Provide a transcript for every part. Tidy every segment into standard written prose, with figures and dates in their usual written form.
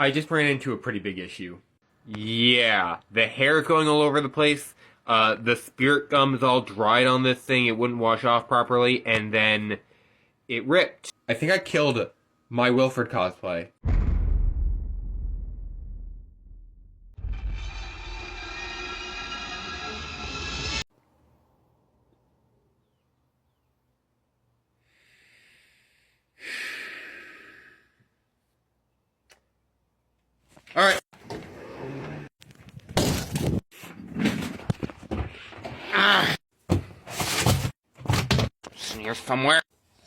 I just ran into a pretty big issue. Yeah, the hair's going all over the place. The spirit gum's all dried on this thing. It wouldn't wash off properly, and then it ripped. I think I killed my Wilford cosplay. Alright. It's in here somewhere.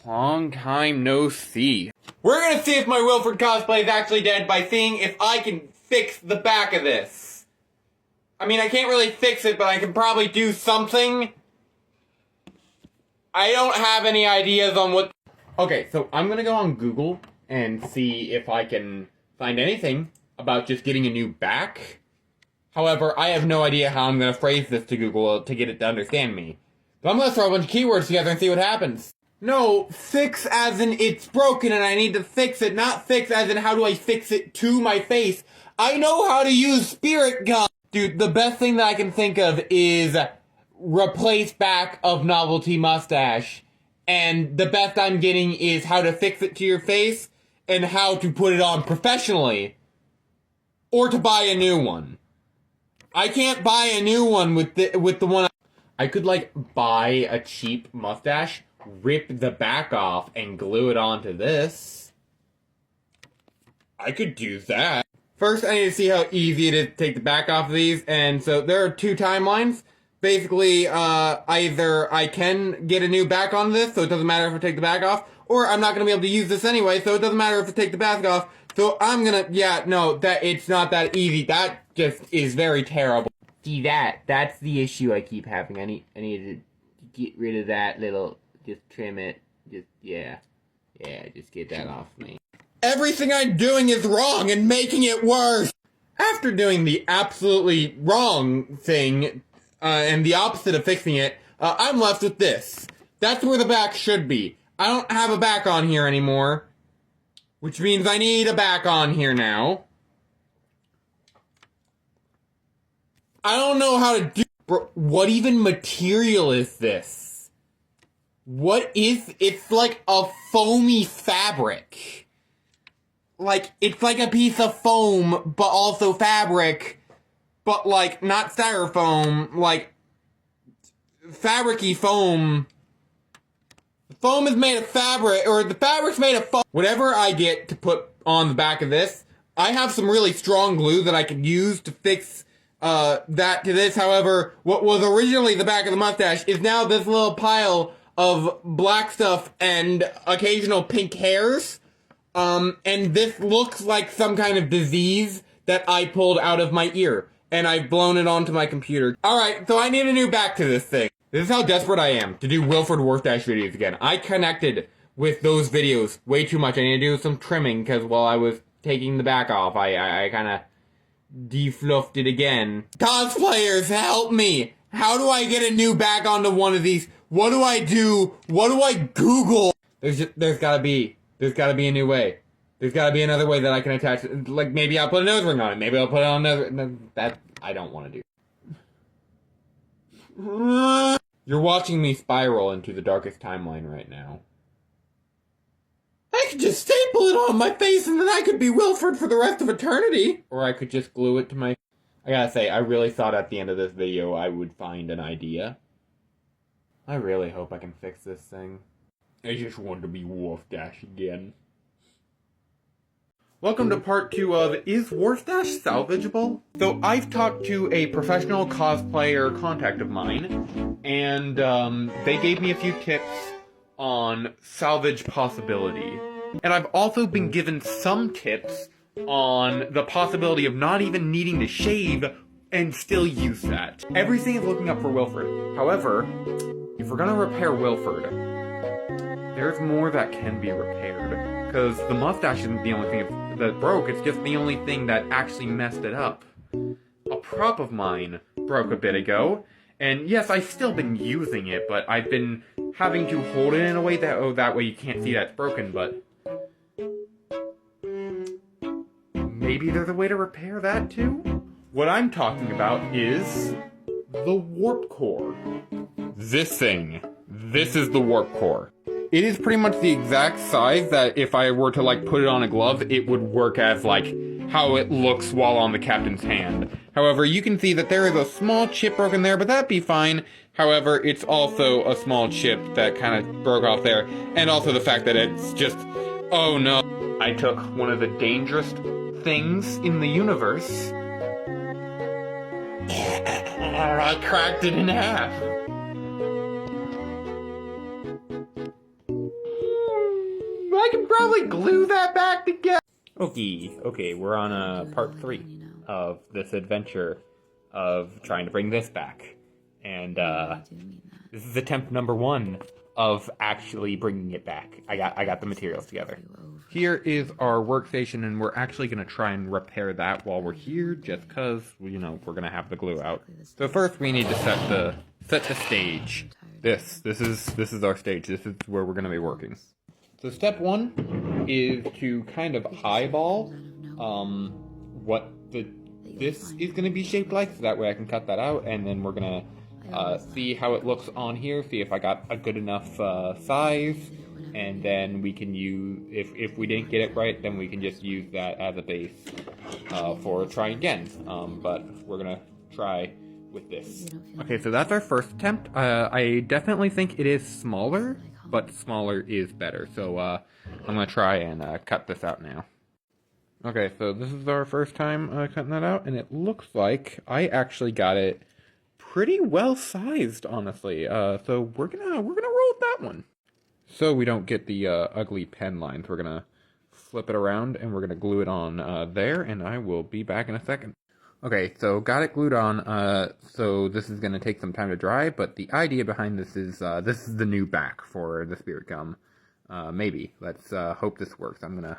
Long time no see. We're gonna see if my Wilford cosplay is actually dead by seeing if I can fix the back of this. I mean, I can't really fix it, but I can probably do something. I don't have any ideas on what... Okay, so I'm gonna go on Google and see if I can find anything about just getting a new back. However, I have no idea how I'm gonna phrase this to Google to get it to understand me. But I'm gonna throw a bunch of keywords together and see what happens. No, fix as in it's broken and I need to fix it, not fix as in how do I fix it to my face. I know how to use spirit gum! Dude, the best thing that I can think of is replace back of novelty mustache. And the best I'm getting is how to fix it to your face and how to put it on professionally. Or to buy a new one. I can't buy a new one with the one I could, like, buy a cheap mustache, rip the back off, and glue it onto this. I could do that. First, I need to see how easy it is to take the back off of these, and so there are two timelines. Basically, either I can get a new back on this, so it doesn't matter if I take the back off, or I'm not gonna be able to use this anyway, so it doesn't matter if I take the back off. So I'm gonna, yeah, no, it's not that easy. That just is very terrible. See that's the issue I keep having. I need to get rid of that little, just trim it, yeah, just get that off me. Everything I'm doing is wrong and making it worse! After doing the absolutely wrong thing, and the opposite of fixing it, I'm left with this. That's where the back should be. I don't have a back on here anymore. Which means I need a back on here now. I don't know how to do... Bro, what even material is this? What is... It's like a foamy fabric. Like, it's like a piece of foam, but also fabric. But, like, not styrofoam. Like, fabric-y foam... Foam is made of fabric, or the fabric's made of foam. Whatever I get to put on the back of this, I have some really strong glue that I could use to fix that to this. However, what was originally the back of the mustache is now this little pile of black stuff and occasional pink hairs. And this looks like some kind of disease that I pulled out of my ear, and I've blown it onto my computer. Alright, so I need a new back to this thing. This is how desperate I am to do Wilford Warfstache videos again. I connected with those videos way too much. I need to do some trimming, because while I was taking the back off, I kind of defluffed it again. Cosplayers, help me! How do I get a new back onto one of these? What do I do? What do I Google? There's gotta be a new way. There's gotta be another way that I can attach it. Like, maybe I'll put a nose ring on it. Maybe I'll put it on another... That, I don't want to do. You're watching me spiral into the darkest timeline right now. I could just staple it on my face and then I could be Wilford for the rest of eternity! Or I could just glue it to my... I gotta say, I really thought at the end of this video I would find an idea. I really hope I can fix this thing. I just want to be Warfstache again. Welcome to part 2 of Is Warfstache Salvageable? So I've talked to a professional cosplayer contact of mine, and they gave me a few tips on salvage possibility. And I've also been given some tips on the possibility of not even needing to shave and still use that. Everything is looking up for Wilford. However, if we're gonna repair Wilford, there's more that can be repaired. Because the mustache isn't the only thing that broke, it's just the only thing that actually messed it up. A prop of mine broke a bit ago, and yes, I've still been using it, but I've been having to hold it in a way that, that way you can't see that it's broken, but... maybe there's a way to repair that too? What I'm talking about is the warp core. This thing. This is the warp core. It is pretty much the exact size that if I were to like put it on a glove, it would work as like how it looks while on the captain's hand. However, you can see that there is a small chip broken there, but that'd be fine. However, it's also a small chip that kind of broke off there. And also the fact that it's just, oh no. I took one of the dangerous things in the universe. I cracked it in half. I can probably glue that back together. Okay, we're on part 3 of this adventure of trying to bring this back. And this is attempt number 1 of actually bringing it back. I got the materials together. Here is our workstation, and we're actually going to try and repair that while we're here, just because, you know, we're going to have the glue out. So first we need to set the stage. This is our stage. This is where we're going to be working. So step 1 is to kind of eyeball what this is going to be shaped like, so that way I can cut that out, and then we're going to see how it looks on here, see if I got a good enough size, and then we can use, if we didn't get it right, then we can just use that as a base for trying again, but we're going to try with this. Okay, so that's our first attempt. I definitely think it is smaller, but smaller is better. So I'm going to try and cut this out now. Okay, so this is our first time cutting that out, and it looks like I actually got it pretty well sized, honestly. So we're gonna roll with that one. So we don't get the ugly pen lines, we're gonna flip it around and we're gonna glue it on there, and I will be back in a second. Okay, so got it glued on, so this is going to take some time to dry, but the idea behind this is the new back for the spirit gum. Maybe. Let's hope this works. I'm gonna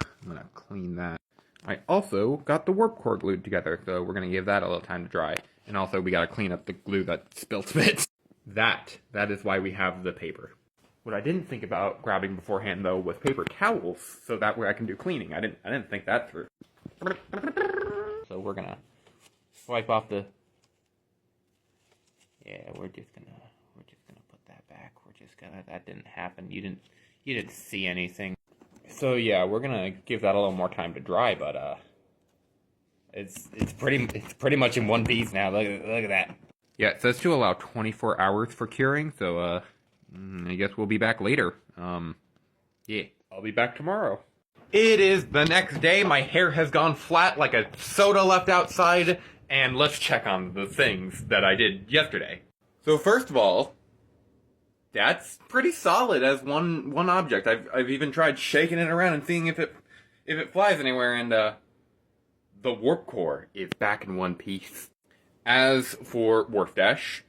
clean that. I also got the warp core glued together, so we're going to give that a little time to dry. And also, we got to clean up the glue that spilled a bit. That is why we have the paper. What I didn't think about grabbing beforehand, though, was paper towels, so that way I can do cleaning. I didn't think that through. So we're gonna wipe off the. Yeah, we're just gonna put that back. That didn't happen. You didn't see anything. So yeah, we're gonna give that a little more time to dry, but it's pretty much in one piece now. Look at that. Yeah, it says to allow 24 hours for curing, so I guess we'll be back later. Yeah, I'll be back tomorrow. It is the next day. My hair has gone flat like a soda left outside, and let's check on the things that I did yesterday. So first of all, that's pretty solid as one object. I've even tried shaking it around and seeing if it flies anywhere, and the warp core is back in one piece. As for Warfstache,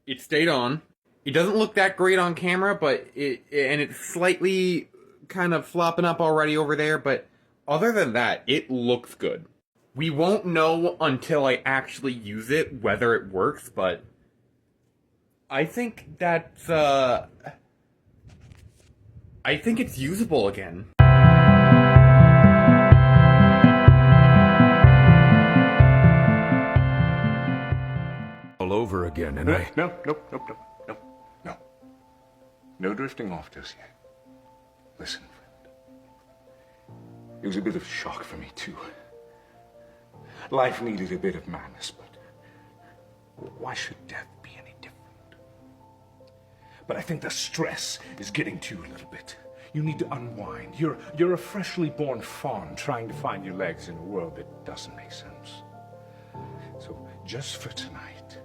it stayed on. It doesn't look that great on camera, but it's slightly kind of flopping up already over there, but other than that, it looks good. We won't know until I actually use it whether it works, but I think that's, I think it's usable again. All over again, and No drifting off just yet. Listen, friend. It was a bit of a shock for me, too. Life needed a bit of madness, but why should death be any different? But I think the stress is getting to you a little bit. You need to unwind. You're a freshly born fawn trying to find your legs in a world that doesn't make sense. So, just for tonight,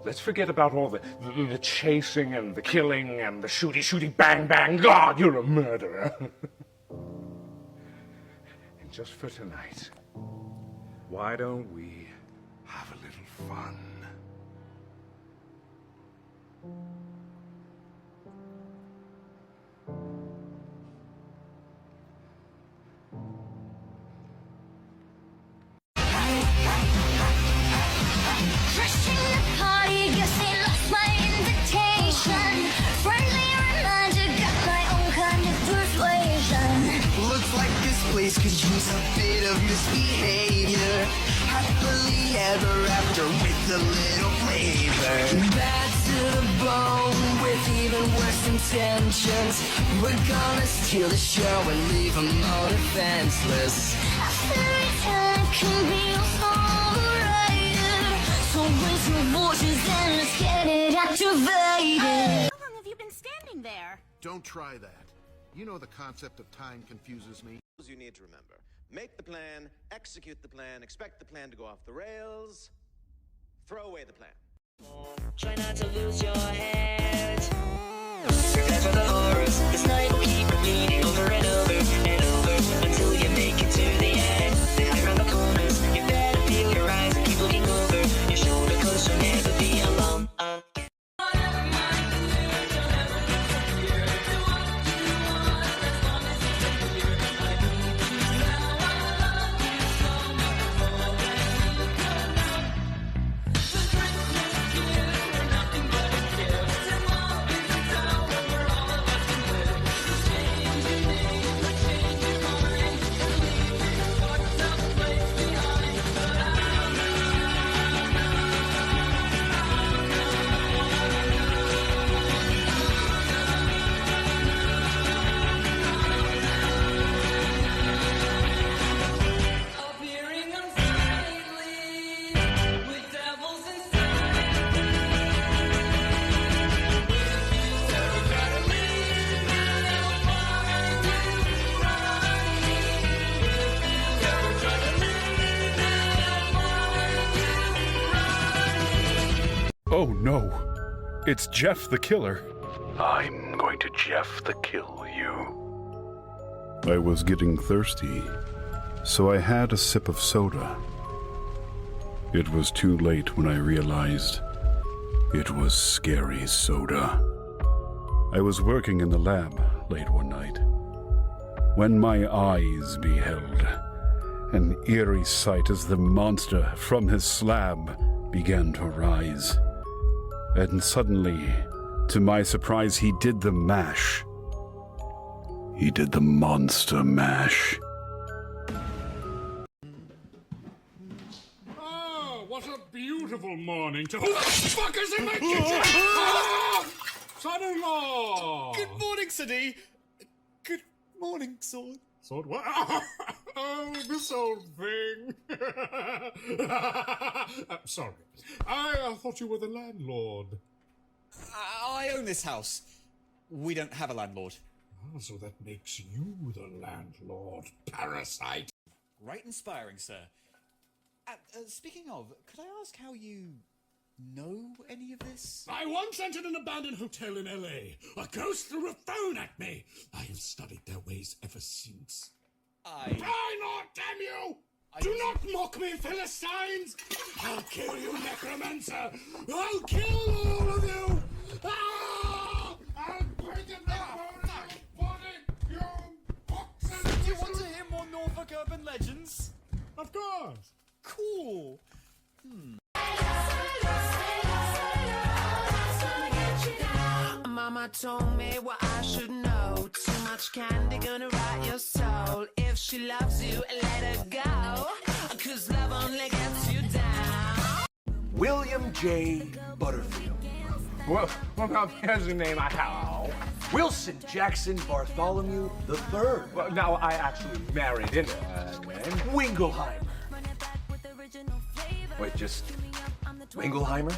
let's forget about all the chasing and the killing and the shooty, bang, bang. God, you're a murderer. And just for tonight, why don't we have a little fun? place could use a bit of misbehavior. Happily ever after with a little flavor. Bad to the bone with even worse intentions. We're gonna steal the show and leave them all defenseless. A fairy tale can be overrated. So raise your voices and let's get it activated. How long have you been standing there? Don't try that. You know the concept of time confuses me. You need to remember. Make the plan, execute the plan, expect the plan to go off the rails, throw away the plan. Try not to lose your head. Prepare for the horrors. This night will keep repeating over and over and over until you make it to the end. They hide around the corners. You better feel your eyes and keep looking over your shoulder, 'cause you'll never be alone again. Oh no, it's Jeff the Killer. I'm going to Jeff the Kill you. I was getting thirsty, so I had a sip of soda. It was too late when I realized it was scary soda. I was working in the lab late one night when my eyes beheld an eerie sight as the monster from his slab began to rise. And suddenly, to my surprise, he did the mash. He did the monster mash. Oh, what a beautiful morning to... Who the fuck is in my kitchen? Ah! Son-in-law! Good morning, Sonny. Good morning, Sword. Sword what? Oh, this old thing. Sorry. I thought you were the landlord. I own this house. We don't have a landlord. Ah, so that makes you the landlord, parasite. Right inspiring, sir. Speaking of, could I ask how you know any of this? I once entered an abandoned hotel in L.A. A ghost threw a phone at me. I have studied their ways ever since. Try not, damn you! Do not mock me, Philistines! I'll kill you, necromancer! I'll kill all of you! Ah! I'll break it down! You boxes! Do you want to hear more Norfolk urban legends? Of course! Cool! Mama told me what I should know. Too much candy gonna rot your soul. If she loves you, let her go. 'Cause love only gets you down. William J. Butterfield. Well, now here's a name I have. Wilson Jackson Bartholomew III. Well, now I actually married into that man. Wingleheimer. Wait, just Wingleheimer?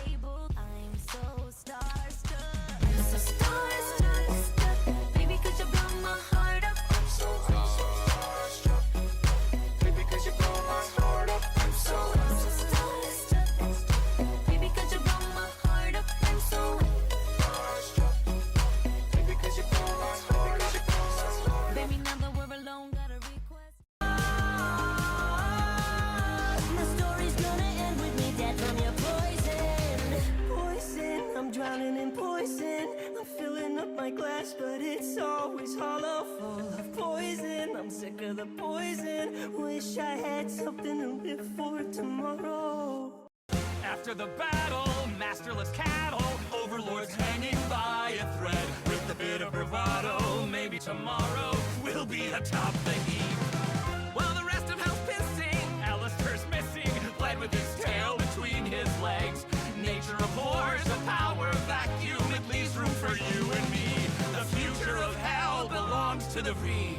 But it's always hollow, full of poison. I'm sick of the poison. Wish I had something to live for tomorrow. After the battle, masterless cattle, overlords hanging by a thread. With a bit of bravado, maybe tomorrow we'll be atop the heap. in the freeze.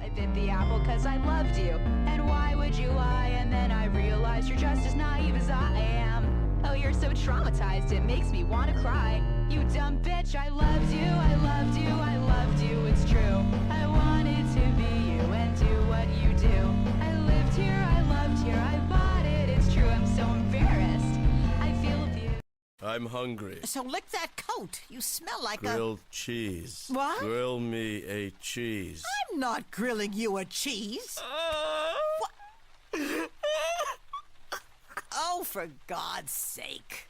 I bit the apple cause I loved you. And why would you lie? And then I realized you're just as naive as I am. Oh, you're so traumatized, it makes me want to cry. You dumb bitch, I loved you, I loved you, I loved you, it's true. I wanted to be you and do what you do. I lived here, I loved here, I bought it, it's true, I'm so embarrassed. I feel abused. I'm hungry. So lick that coat. You smell like Grilled cheese. What? Grill me a cheese. I'm not grilling you a cheese. Oh, for God's sake.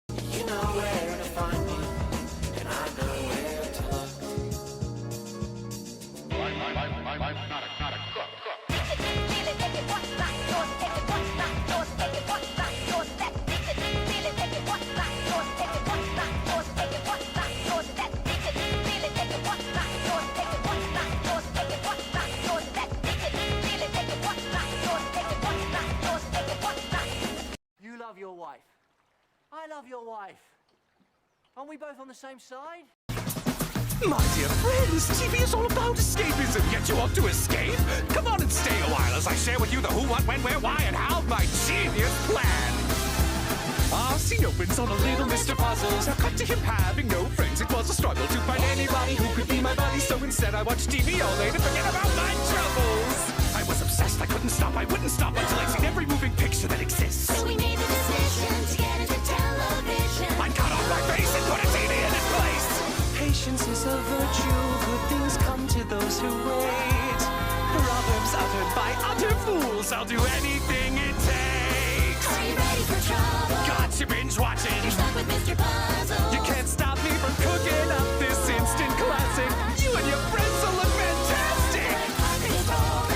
You know where to find me, and I know where to look. I'm not a cook. You love your wife. I love your wife. Aren't we both on the same side? My dear friends, TV is all about escapism, yet you want to escape? Come on and stay a while as I share with you the who, what, when, where, why, and how of my genius plan. Our scene opens on a little Mr. Puzzles. Now cut to him having no friends. It was a struggle to find anybody who could be my buddy, so instead I watched TV all day to forget about my troubles. I was obsessed, I couldn't stop, I wouldn't stop until I'd seen every moving picture that exists. So we made the decision to get into television. I cut off my face and put a TV in its place. Patience is a virtue, good things come to those who wait. Proverbs uttered by utter fools, I'll do anything it takes. Are you ready for trouble? Got you binge watching. You're stuck with Mr. Puzzle. You can't stop me from cooking up this instant classic. You and your friends will look fantastic.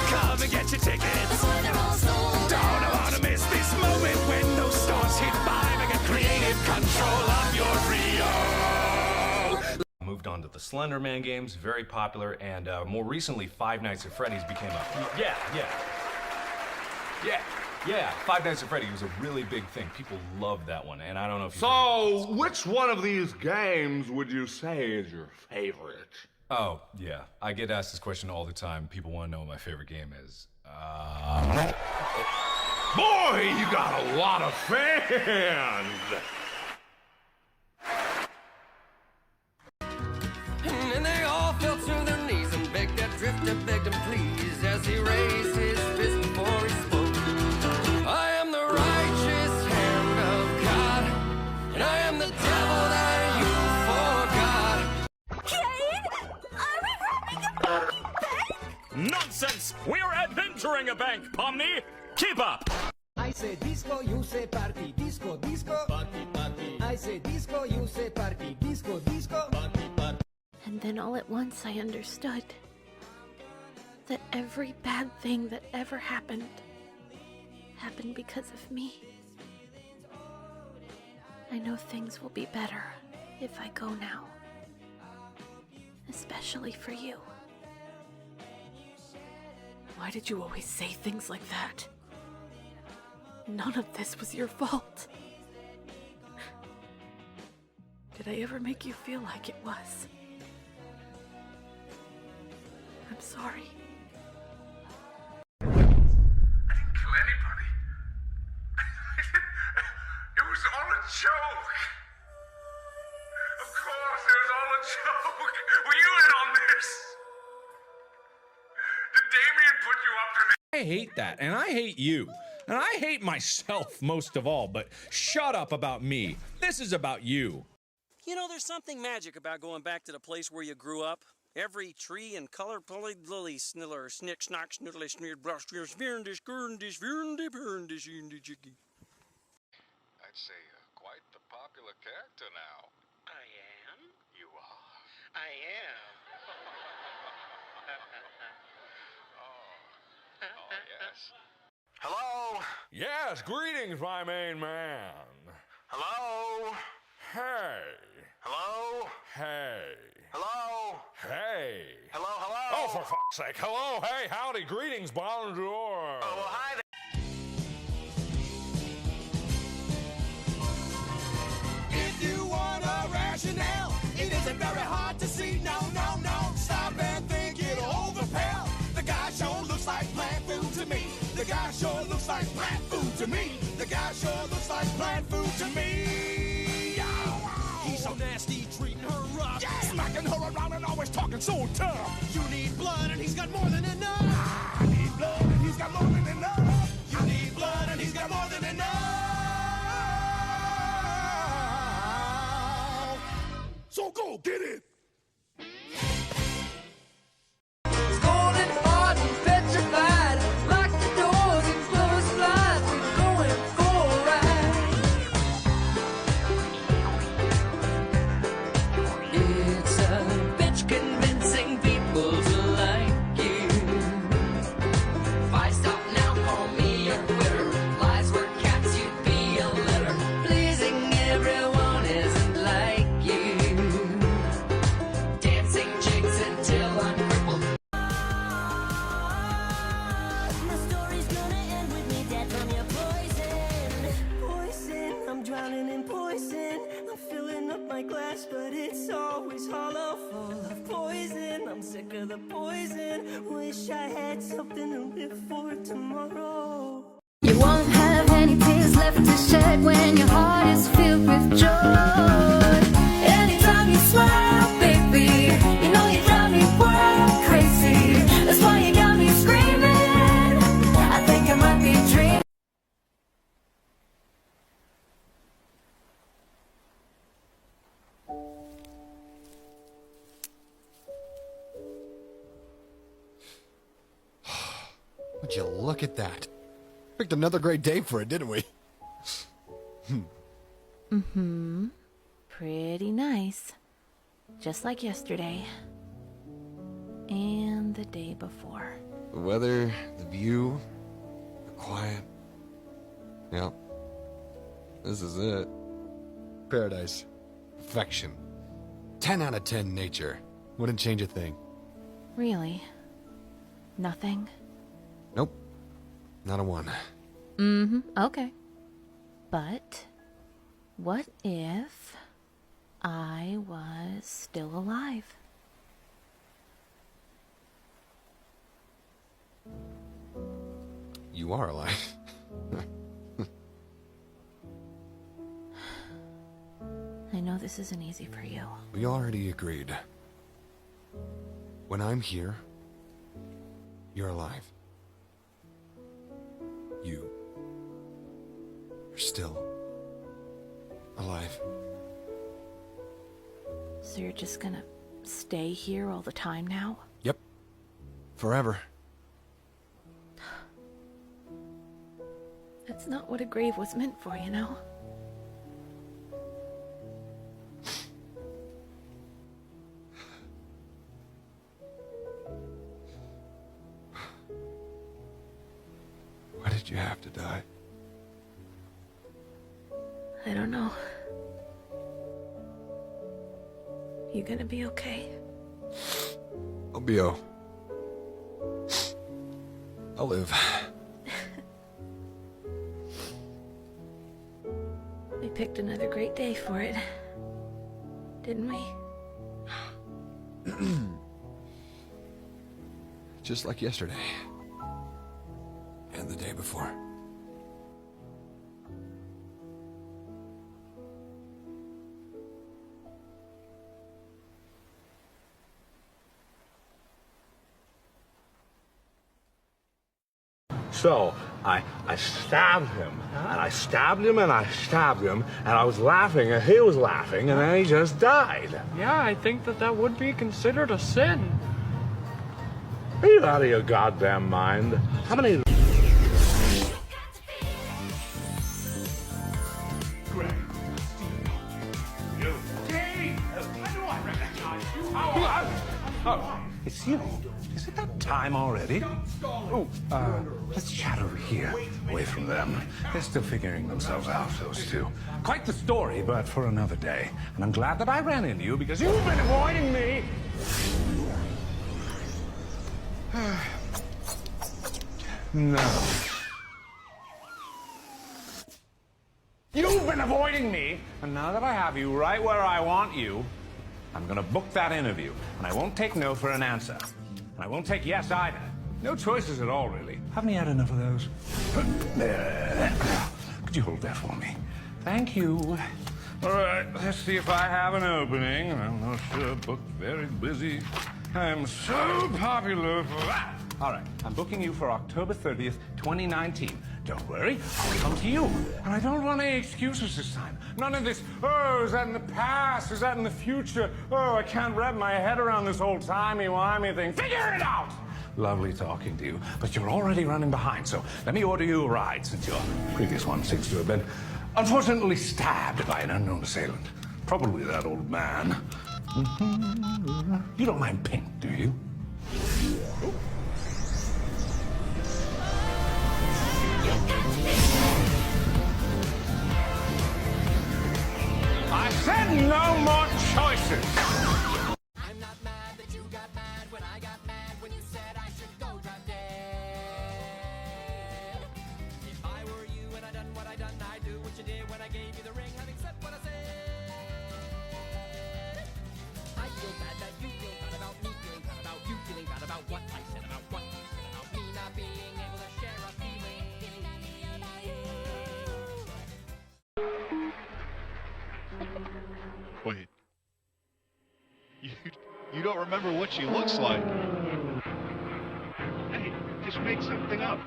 Come and get your tickets. Before they're all sold. Don't want to miss this moment when those stars hit 5 and get creative control of your Rio. Moved on to the Slender Man games, very popular, and more recently, Five Nights at Freddy's became a Five Nights at Freddy's was a really big thing. People loved that one, and I don't know if you. So, which one of these games would you say is your favorite? Oh yeah, I get asked this question all the time. People want to know what my favorite game is. Boy, you got a lot of fans. And they all fell to their knees and begged that drifter, begged him please, as he raised his fist before he spoke. I am the righteous hand of God, and I am the devil that you forgot. Kane, are we robbing a fucking bank? Nonsense! We're adventuring a bank, Pomni! Keep up! I say disco, you say party. Disco, disco. Party, party. I say disco, you say party. Disco, disco. Party, party. And then all at once I understood that every bad thing that ever happened because of me. I know things will be better if I go now. Especially for you. Why did you always say things like that? None of this was your fault. Did I ever make you feel like it was? I'm sorry. I didn't kill anybody. It was all a joke. Of course, it was all a joke. Were you in on this? Did Damien put you up to this? I hate that, and I hate you. And I hate myself most of all, but shut up about me. This is about you. You know, there's something magic about going back to the place where you grew up. Every tree and color pulley lily sniller, snick, snock, sniddly, sneered, brush, smearendish, gurndish, verndish, verndish, jiggy. I'd say quite the popular character now. I am? You are. I am. Oh, yes. Hello? Yes, greetings, my main man. Hello? Hey. Hello? Hey. Hello? Hey. Hello, hello? Oh, for fuck's sake. Hello, hey, howdy, greetings, bonjour. Oh, well, hi there. If you want a rationale, it isn't very hard to see. guy sure looks like plant food to me. The guy sure looks like plant food to me. He's so nasty, treating her rough. Yeah, smacking her around and always talking so tough. You need blood and he's got more than enough. I need blood and he's got more than enough. You need blood and he's got more than enough. So go get it. Golden hard and petrified. Lock the doors and close the blinds. We're going for a ride. It's a bitch convincing people to like you. If I stop now, call me a quitter. Lies were cats, you'd be a litter. Pleasing everyone isn't like you. Dancing jigs until I'm crippled. My story's gonna end with me dead from your poison. Poison, I'm drowning in poison. I'm filling up my glass, but it's always hollow, full of poison. I'm sick of the poison. Wish I had something to live for tomorrow. You won't have any tears left to shed when your heart is filled with joy. Anytime you smile, baby, you know you drive me wild crazy. That's why you got me screaming. I think I might be dreaming. Would you look at that? Picked another great day for it, didn't we? Mm-hmm. Pretty nice. Just like yesterday. And the day before. The weather, the view, the quiet. Yep. This is it. Paradise. Perfection. 10 out of 10 nature. Wouldn't change a thing. Really? Nothing? Nope. Not a one. Mm-hmm. Okay. But what if I was still alive? You are alive. I know this isn't easy for you. We already agreed. When I'm here, you're alive. You are still alive. So you're just gonna stay here all the time now? Yep. Forever. That's not what a grave was meant for, you know? Why did you have to die? I don't know. You gonna be okay? I'll be I'll live. We picked another great day for it. Didn't we? Just like yesterday. And the day before. So, I stabbed him, and I stabbed him, and I stabbed him, and I was laughing, and he was laughing, and then he just died. Yeah, I think that would be considered a sin. Are you out of your goddamn mind? How many... Oh, it's you. Is it that time already? Oh, let's chat over here, away from them. They're still figuring themselves out, those two. Quite the story, but for another day. And I'm glad that I ran into you because you've been avoiding me. No. You've been avoiding me, and now that I have you right where I want you, I'm gonna book that interview, and I won't take no for an answer. And I won't take yes either. No choices at all, really. Haven't you had enough of those? Could you hold that for me? Thank you. All right, let's see if I have an opening. I'm not sure, booked very busy. I'm so popular for that. All right, I'm booking you for October 30th, 2019. Don't worry, I'll come to you. And I don't want any excuses this time. None of this, oh, is that in the past? Is that in the future? Oh, I can't wrap my head around this old timey-wimey thing. Figure it out! Lovely talking to you, but you're already running behind, so let me order you a ride since your previous one seems to have been unfortunately stabbed by an unknown assailant. Probably that old man. You don't mind pink, do you? I said no more choices! I'm not mad that you got mad when I got mad when you said I should go drop dead. If I were you and I done what I done, I'd do what you did when I gave you the ring, having said what I said. I feel bad that you feel bad about me feeling bad about you feeling bad about what I said about what you said about me not being able to share a feeling. Wait. You don't remember what she looks like. Hey, just make something up.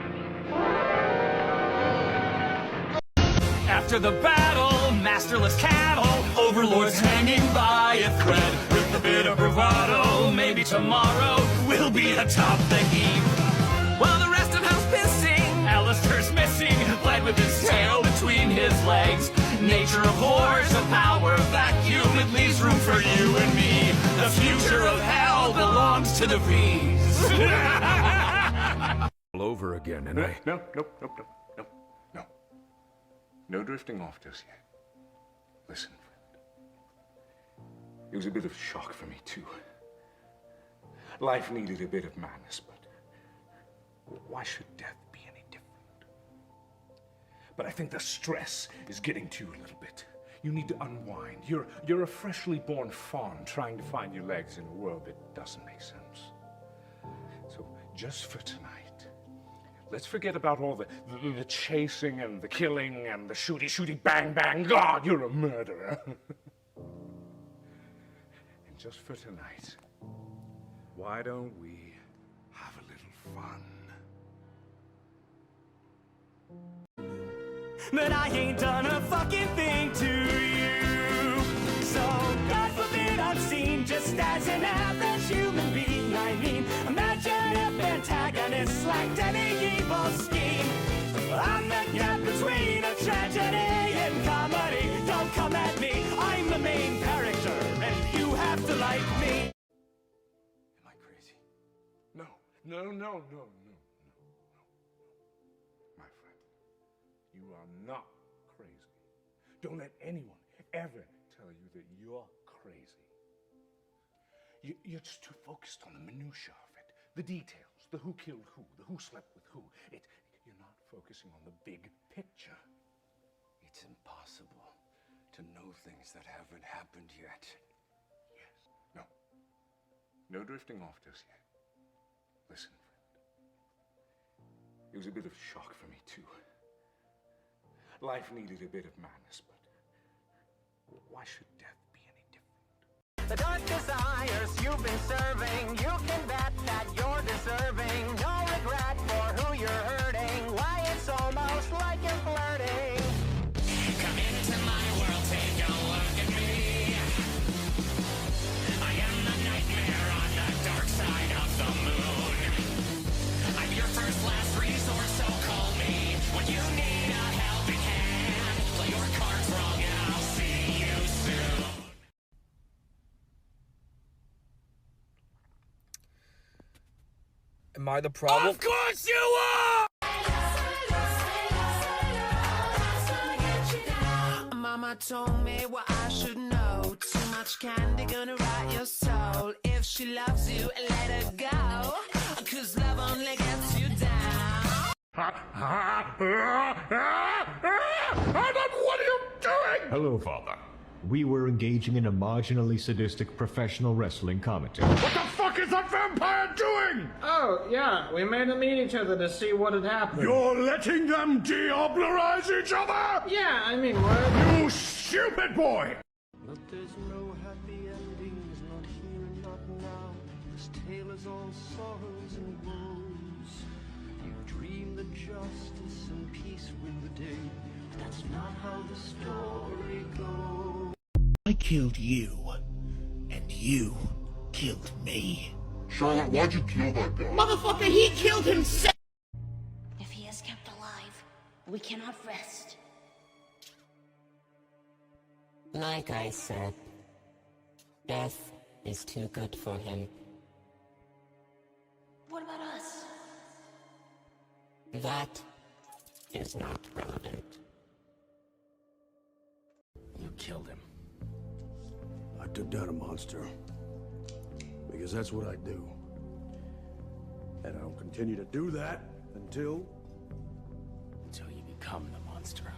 After the battle, masterless cattle, overlords hanging by a thread. With a bit of bravado, maybe tomorrow we'll be atop the heap. While the rest of house pissing, Alistair's missing, led with his tail between his legs. Nature abhors a power vacuum, it leaves room for you and me. The future of hell belongs to the V's. All over again, and No. No drifting off just yet. Listen, friend. It was a bit of shock for me, too. Life needed a bit of madness, but why should death be any different? But I think the stress is getting to you a little bit. You need to unwind. You're a freshly born fawn trying to find your legs in a world that doesn't make sense. So just for tonight, let's forget about all the chasing and the killing and the shooty, bang, bang. God, you're a murderer. And just for tonight, why don't we have a little fun? But I ain't done a fucking thing to you. So God forbid I'm seen just as an average human being. I mean, imagine if antagonists lacked any evil scheme. I'm the gap between a tragedy and comedy. Don't come at me, I'm the main character, and you have to like me. Am I crazy? No. My friend, you are not crazy. Don't let anyone ever tell you that you're crazy. You're just too focused on the minutiae of it, the details, the who killed who, the who slept with who. You're not focusing on the big picture. It's impossible to know things that haven't happened yet. Yes. No drifting off just yet. Listen, friend. It was a bit of shock for me, too. Life needed a bit of madness, but why should death be any different? The dark desires you've been serving, you can bet that you're deserving. No regret for who you're hurting. Why it's almost like you're flirting. Come into my world, take a look at me. I am the nightmare on the dark side of the moon. I'm your first last resort, so call me when you need a helping hand. Play your cards wrong and I'll see you soon. Am I the problem? Of course you are! Mama told me what I should know. Too much candy gonna rot your soul. If she loves you, let her go. 'Cause love only gets you down. What are you doing? Hello, Father. we were engaging in a marginally sadistic professional wrestling commentary. What the fuck is that vampire doing? Oh, yeah, we made them meet each other to see what had happened. You're letting them deoblerize each other? Yeah, I mean, what? You stupid boy! But there's no happy endings, not here, not now. This tale is all sorrows and woes. You dream that justice and peace win the day. That's not how the story goes. I killed you, and you killed me. Charlotte, why'd you kill that guy? Motherfucker, he killed himself! If he is kept alive, we cannot rest. Like I said, death is too good for him. What about us? That is not relevant. You killed him. I took down a monster. Because that's what I do. And I'll continue to do that until you become the monster.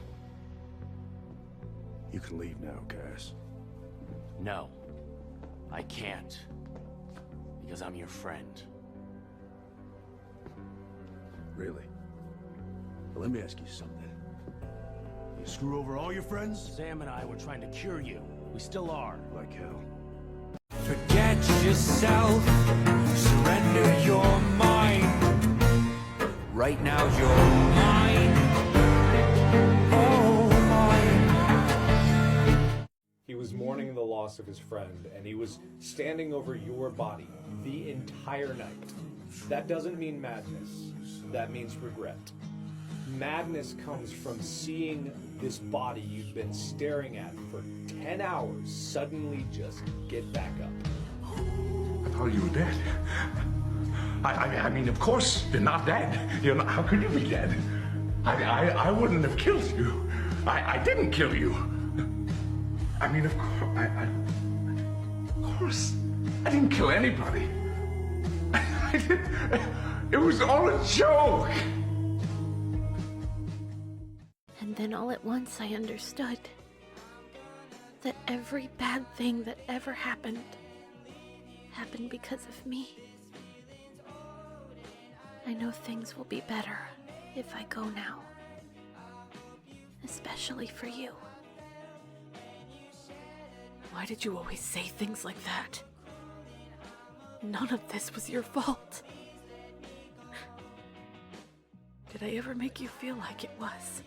You can leave now, Cass. No, I can't. Because I'm your friend. Really? Well, let me ask you something. You screw over all your friends? Sam and I were trying to cure you. We still are. Like hell. Forget yourself, surrender your mind. Right now you're mine, oh mine. He was mourning the loss of his friend, and he was standing over your body the entire night. That doesn't mean madness. That means regret. Madness comes from seeing this body you've been staring at for 10 hours suddenly just get back up. I thought you were dead. I mean, of course, you're not dead. You're not, how could you be dead? I wouldn't have killed you. I didn't kill you. I mean, of course, I didn't kill anybody. It was all a joke. And then all at once I understood that every bad thing that ever happened because of me. I know things will be better if I go now. Especially for you. Why did you always say things like that? None of this was your fault. Did I ever make you feel like it was?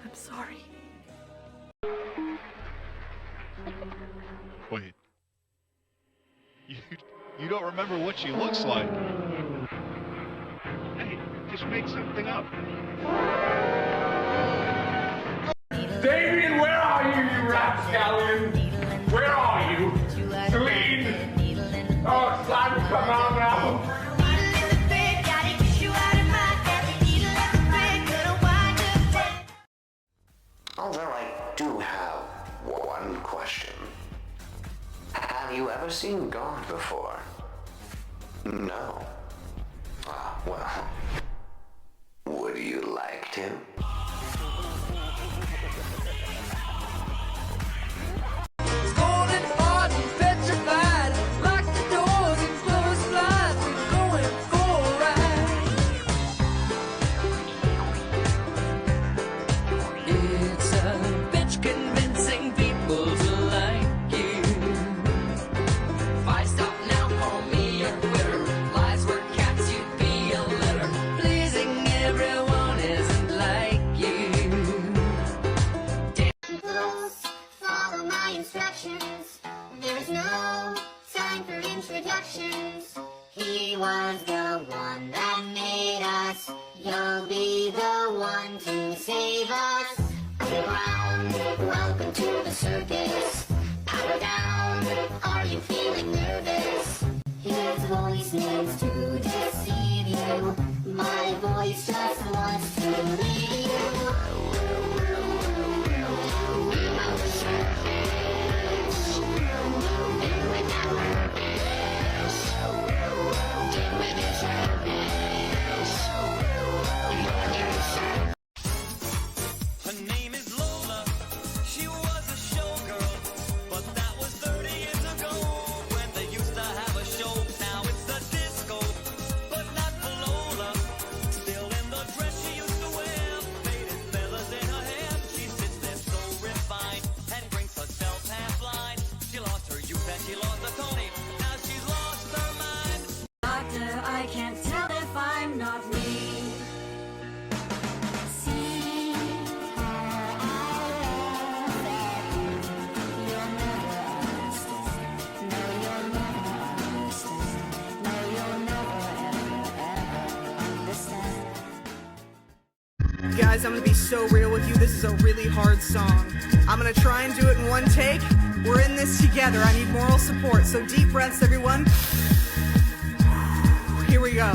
I'm sorry. Wait. You don't remember what she looks like? Hey, just make something up. Damien, where are you, you rapscallion? Where are you? Celine! Oh, it's time to come on now. Although I do have one question. Have you ever seen God before? No. Ah, well. Would you like to? Golden hard and petrified, lock the doors and close flies. We're going for a ride. It's a bitch convincing people to like you. If I stop now, call me a quitter. Lies were cats, you'd be a litter. Pleasing everyone isn't like you. Follow my instructions. There is no time for introductions. He was the one that made us. You'll be the one to save us. Underground, welcome to the circus. Power down, are you feeling nervous? His voice needs to deceive you. My voice just wants to leave you. Her name is Lola. guys, I'm gonna be so real with you. This is a really hard song. I'm gonna try and do it in one take. We're in this together. I need moral support. So deep breaths, everyone. Here we go.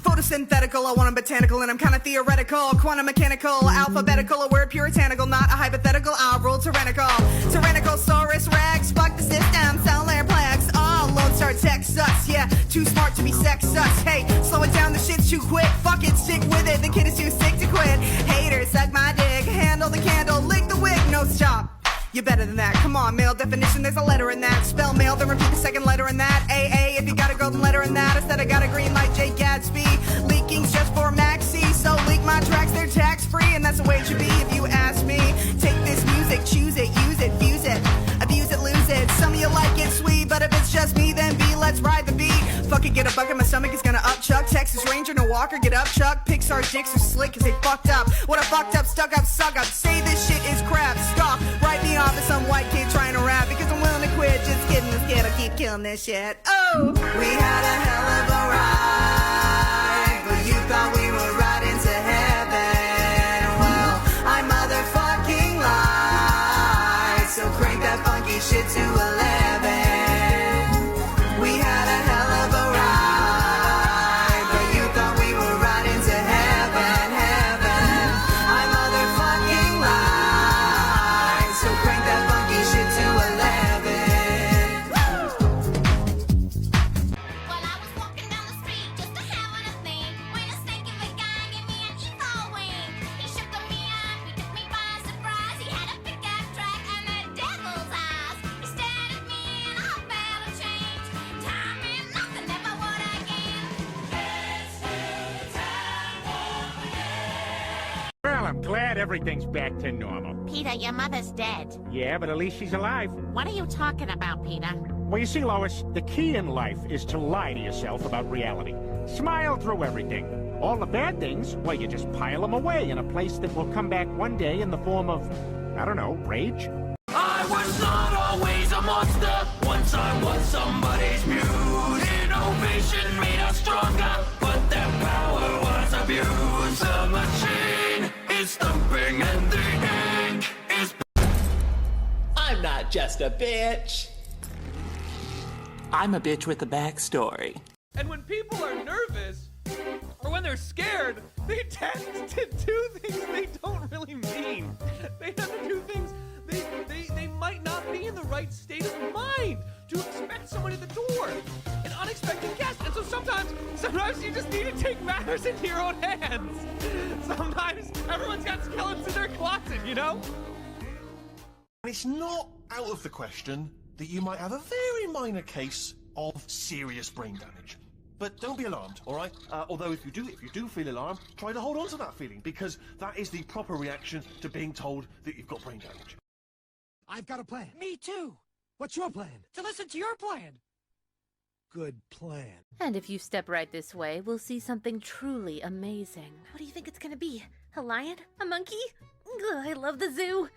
Photosynthetical, I want a botanical, and I'm kinda theoretical. Quantum mechanical, alphabetical, a word puritanical, not a hypothetical. I'll rule tyrannical. Tyrannicosaurus rex, fuck the system, cellular plagues. Oh, Lone Star Texas, yeah, too smart to be sexus. Hey, slow it down, the shit's too quick. Fuck it, stick with it, the kid is too sick to quit. Haters, suck my dick, handle the candle, lick the wick, no stop. You're better than that. Come on, male definition, there's a letter in that. Spell male, then repeat the second letter in that. AA, if you got a golden letter in that. I said I got a green light, Jay Gatsby. Leaking's just for Maxi, so leak my tracks, they're tax-free. And that's the way it should be if you ask me. Take this music, choose it, use it, fuse it. Abuse it, lose it. Some of you like it sweet, but if it's just me, then B, let's ride the beat. Fuck it, get a bucket, my stomach is gonna upchuck. Texas Ranger, no Walker, get up, Chuck. Pixar dicks are slick cause they fucked up. What a fucked up, stuck up, suck up. Say this shit is crap, stop. Write me off as some white kid trying to rap because I'm willing to quit. Just kidding, this kid, I'll keep killing this shit. Oh, we had a hell of a ride, but you thought we were riding to heaven. Well, I motherfucking lied, so crank that funky shit to 11. We had a hell of a ride, but you thought we were riding to heaven, heaven. I motherfucking lied, so crank that funky shit to 11. Well, I was walking down the street just a having a thing when a snake of a guy gave me an evil wink. He shook me up, he took me by surprise. He had a pickup truck and the devil's eyes. He stared at me and I felt a change. Time meant nothing if I would again. It's new time again. Well, I'm glad everything's back to normal. Peter, your mother's dead. Yeah, but at least she's alive. What are you talking about, Peter? Well, you see, Lois, the key in life is to lie to yourself about reality. Smile through everything. All the bad things, well, you just pile them away in a place that will come back one day in the form of, I don't know, rage? I was not always a monster. Once I was somebody's muse. Innovation made us stronger, but their power was abused. The machine is thumping and the ink is... I'm not just a bitch. I'm a bitch with a backstory. And when people are nervous, or when they're scared, they tend to do things they don't really mean. They tend to do things they might not be in the right state of mind to expect someone at the door, an unexpected guest. And so sometimes you just need to take matters into your own hands. Sometimes everyone's got skeletons in their closet, you know? It's not out of the question that you might have a very minor case of serious brain damage. But don't be alarmed, all right? Although if you do feel alarmed, try to hold on to that feeling, because that is the proper reaction to being told that you've got brain damage. I've got a plan. Me too. What's your plan? To listen to your plan. Good plan. And if you step right this way, we'll see something truly amazing. What do you think it's gonna be? A lion? A monkey? Ugh, I love the zoo.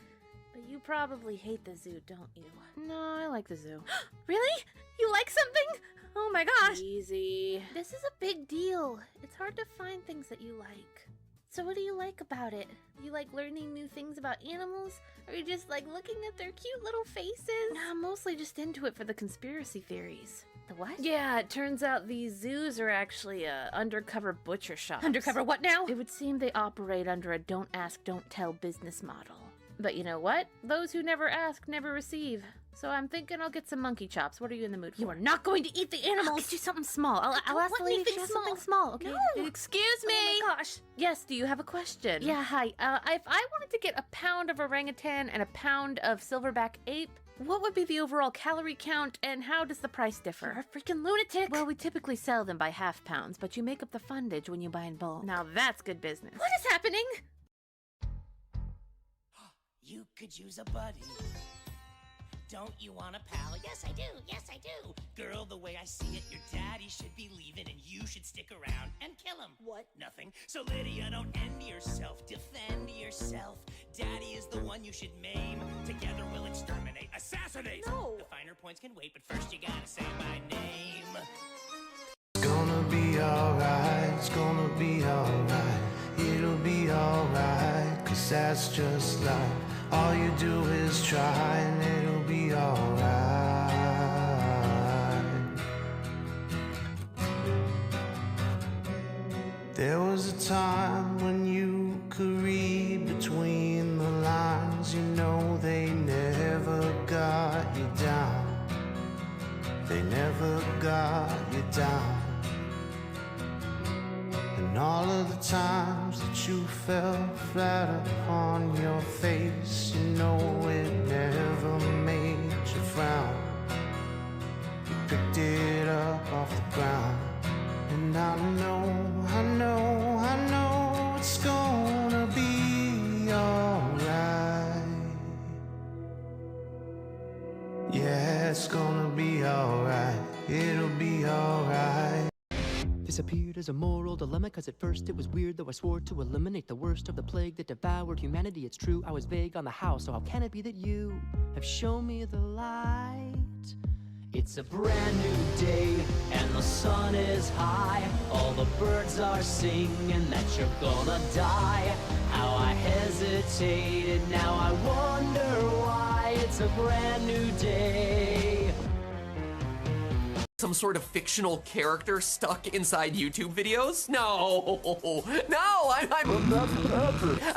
But you probably hate the zoo, don't you? No, I like the zoo. Really? You like something? Oh my gosh! Easy. This is a big deal. It's hard to find things that you like. So what do you like about it? You like learning new things about animals? Or you just like looking at their cute little faces? Nah, I'm mostly just into it for the conspiracy theories. The what? Yeah, it turns out these zoos are actually undercover butcher shops. Undercover what now? It would seem they operate under a don't ask, don't tell business model. But you know what? Those who never ask never receive. So I'm thinking I'll get some monkey chops. What are you in the mood for? You are not going to eat the animals! I'll get you something small. I'll ask the lady if she has something small, okay? No! Excuse me! Oh my gosh! Yes, do you have a question? Yeah, hi. If I wanted to get a pound of orangutan and a pound of silverback ape, what would be the overall calorie count, and how does the price differ? You're a freaking lunatic! Well, we typically sell them by half pounds, but you make up the fundage when you buy in bulk. Now that's good business. What is happening? You could use a buddy. Don't you want a pal? Yes, I do. Yes, I do. Girl, the way I see it, your daddy should be leaving and you should stick around and kill him. What? Nothing. So Lydia, don't end yourself. Defend yourself. Daddy is the one you should maim. Together we'll exterminate. Assassinate! No! The finer points can wait, but first you gotta say my name. It's gonna be alright. It's gonna be alright. It'll be alright. guess that's just life. All you do is try and it'll be alright. There was a time when you could read between the lines. You know they never got you down. They never got you down. And all of the times that you fell flat upon your face, you know it never made you frown. You picked it up off the ground. And I know it's gonna be alright. Yeah, it's gonna be alright. It'll be alright. Disappeared as a moral dilemma, cause at first it was weird, though I swore to eliminate the worst of the plague that devoured humanity. It's true, I was vague on the how, so how can it be that you have shown me the light? It's a brand new day, and the sun is high. All the birds are singing that you're gonna die. How I hesitated, now I wonder why. It's a brand new day. Some sort of fictional character stuck inside YouTube videos? No, I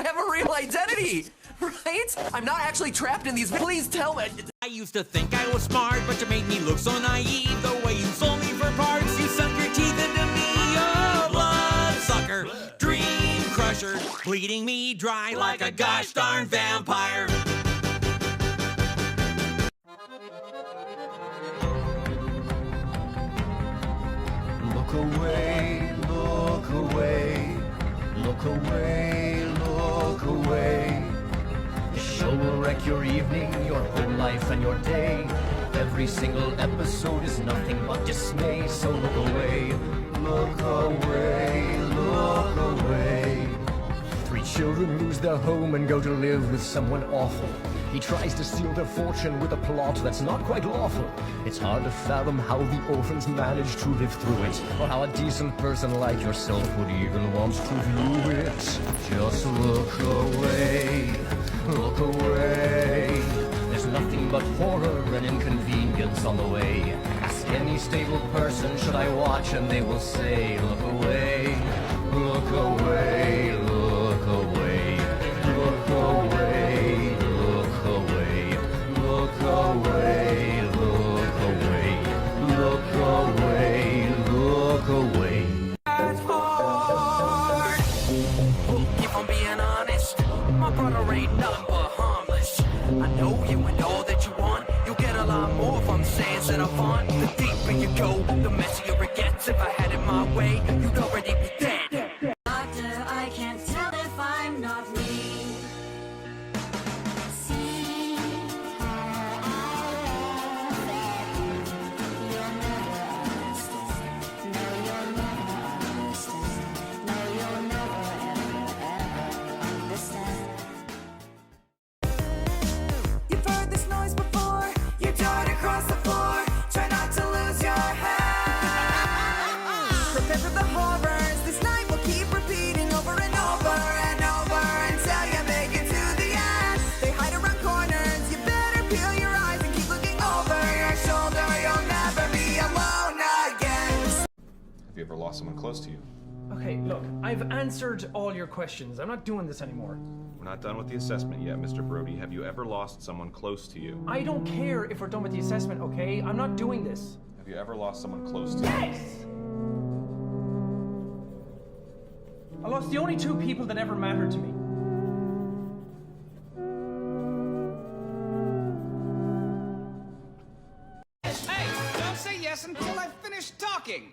have a real identity, right? I'm not actually trapped in these. Please tell me. I used to think I was smart, but you made me look so naive. The way you sold me for parts, you sunk your teeth into me. Oh, bloodsucker, dream crusher, bleeding me dry like a gosh darn vampire. Look away, look away, look away, look away. The show will wreck your evening, your whole life and your day. Every single episode is nothing but dismay, so look away, look away, look away. 3 children lose their home and go to live with someone awful. He tries to steal their fortune with a plot that's not quite lawful. It's hard to fathom how the orphans manage to live through it, or how a decent person like yourself would even want to view it. Just look away, look away. There's nothing but horror and inconvenience on the way. Ask any stable person, should I watch, and they will say, look away, look away, look away, look away, look away, look away, look away, look away, look away. That's hard. If I'm being honest, my brother ain't nothing but harmless. I know you and all that you want. You'll get a lot more from sayings that I want. The deeper you go, the messier it gets. If I had it my way, you'd already be dead. Doctor, I can't tell if I'm not me. See how I love that you'll never understand. No, you'll never understand. No, you'll never, ever understand. You've heard this noise before. You dart across the floor. Try not to lose your head. Prepare for the horrors. This night will keep repeating over and over and over until you make it to the end. They hide around corners. You better peel your eyes and keep looking over your shoulder. You'll never be alone again. Have you ever lost someone close to you? Okay, look, I've answered all your questions. I'm not doing this anymore. We're not done with the assessment yet, Mr. Brody. Have you ever lost someone close to you? I don't care if we're done with the assessment, okay? I'm not doing this. Have you ever lost someone close to you? Yes! I lost the only 2 people that ever mattered to me. Hey, don't say yes until I've finished talking.